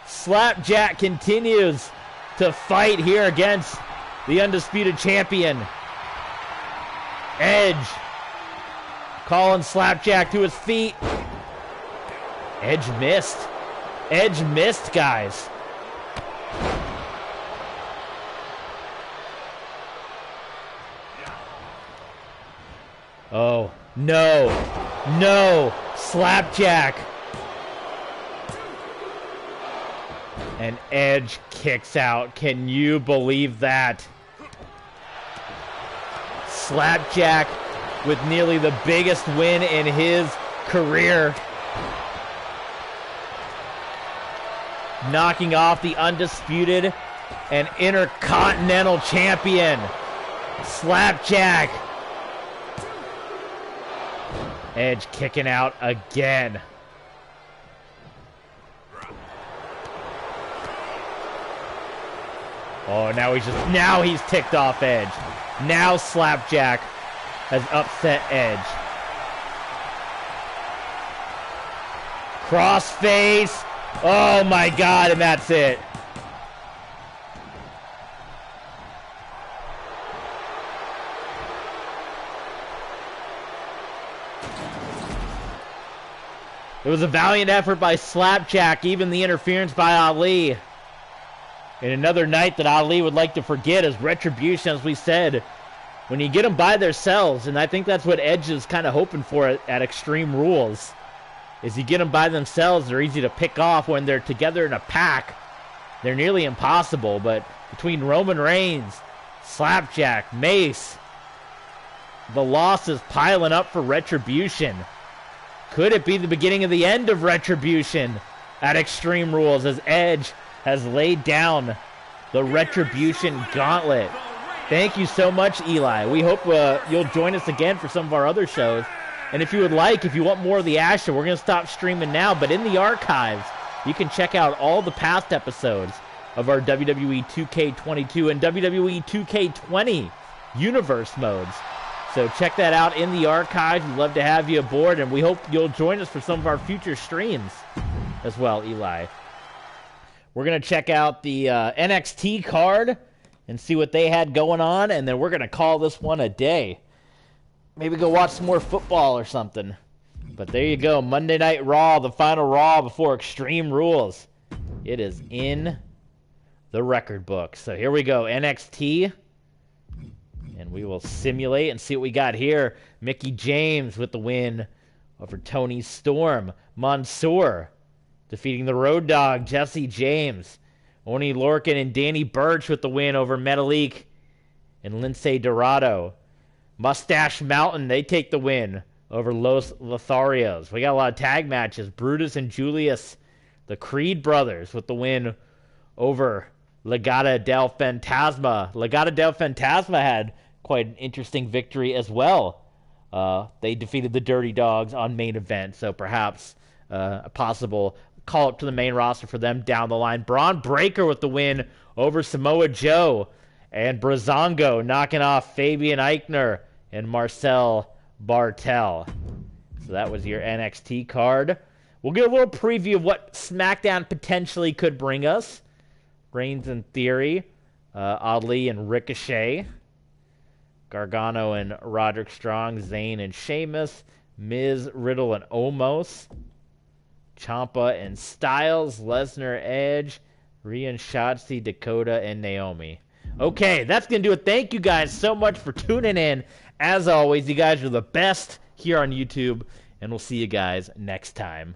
Slapjack continues to fight here against the undisputed champion. Edge calling Slapjack to his feet. Edge missed. Edge missed, guys. Oh, no. No. Slapjack. And Edge kicks out. Can you believe that? Slapjack with nearly the biggest win in his career. Knocking off the undisputed and intercontinental champion, Slapjack. Edge kicking out again. Oh, now he's ticked off Edge. Now Slapjack has upset Edge. Crossface. Oh my God, and that's it. It was a valiant effort by Slapjack, even the interference by Ali. And another night that Ali would like to forget is Retribution, as we said. When you get them by themselves, and I think that's what Edge is kind of hoping for at Extreme Rules, is you get them by themselves, they're easy to pick off. When they're together in a pack, they're nearly impossible. But between Roman Reigns, Slapjack, Mace, the losses piling up for Retribution. Could it be the beginning of the end of Retribution at Extreme Rules as Edge has laid down the Retribution gauntlet? Thank you so much, Eli. We hope you'll join us again for some of our other shows. And if you would like, if you want more of the action, we're going to stop streaming now. But in the archives, you can check out all the past episodes of our WWE 2K22 and WWE 2K20 universe modes. So check that out in the archives. We'd love to have you aboard, and we hope you'll join us for some of our future streams as well, Eli. We're going to check out the NXT card and see what they had going on, and then we're going to call this one a day. Maybe go watch some more football or something. But there you go, Monday Night Raw, the final Raw before Extreme Rules. It is in the record book. So here we go, NXT. And we will simulate and see what we got here. Mickie James with the win over Toni Storm. Mansoor defeating the Road Dogg, Jesse James. Oni Lorcan and Danny Burch with the win over Metalik and Lince Dorado. Mustache Mountain, they take the win over Los Lotharios. We got a lot of tag matches. Brutus and Julius, the Creed brothers, with the win over Legata del Fantasma. Legata del Fantasma had quite an interesting victory as well They defeated the Dirty Dogs on main event, so perhaps a possible call up to the main roster for them down the line. Braun Breaker with the win over Samoa Joe, and Breezango knocking off Fabian Eichner and Marcel Bartel. So that was your NXT card. We'll get a little preview of what SmackDown potentially could bring us. Reigns in Theory, Ali and Ricochet, Gargano and Roderick Strong, Zayn and Sheamus, Miz, Riddle and Omos, Ciampa and Styles, Lesnar, Edge, Rhea and Shotzi, Dakota and Naomi. Okay, that's going to do it. Thank you guys so much for tuning in. As always, you guys are the best here on YouTube, and we'll see you guys next time.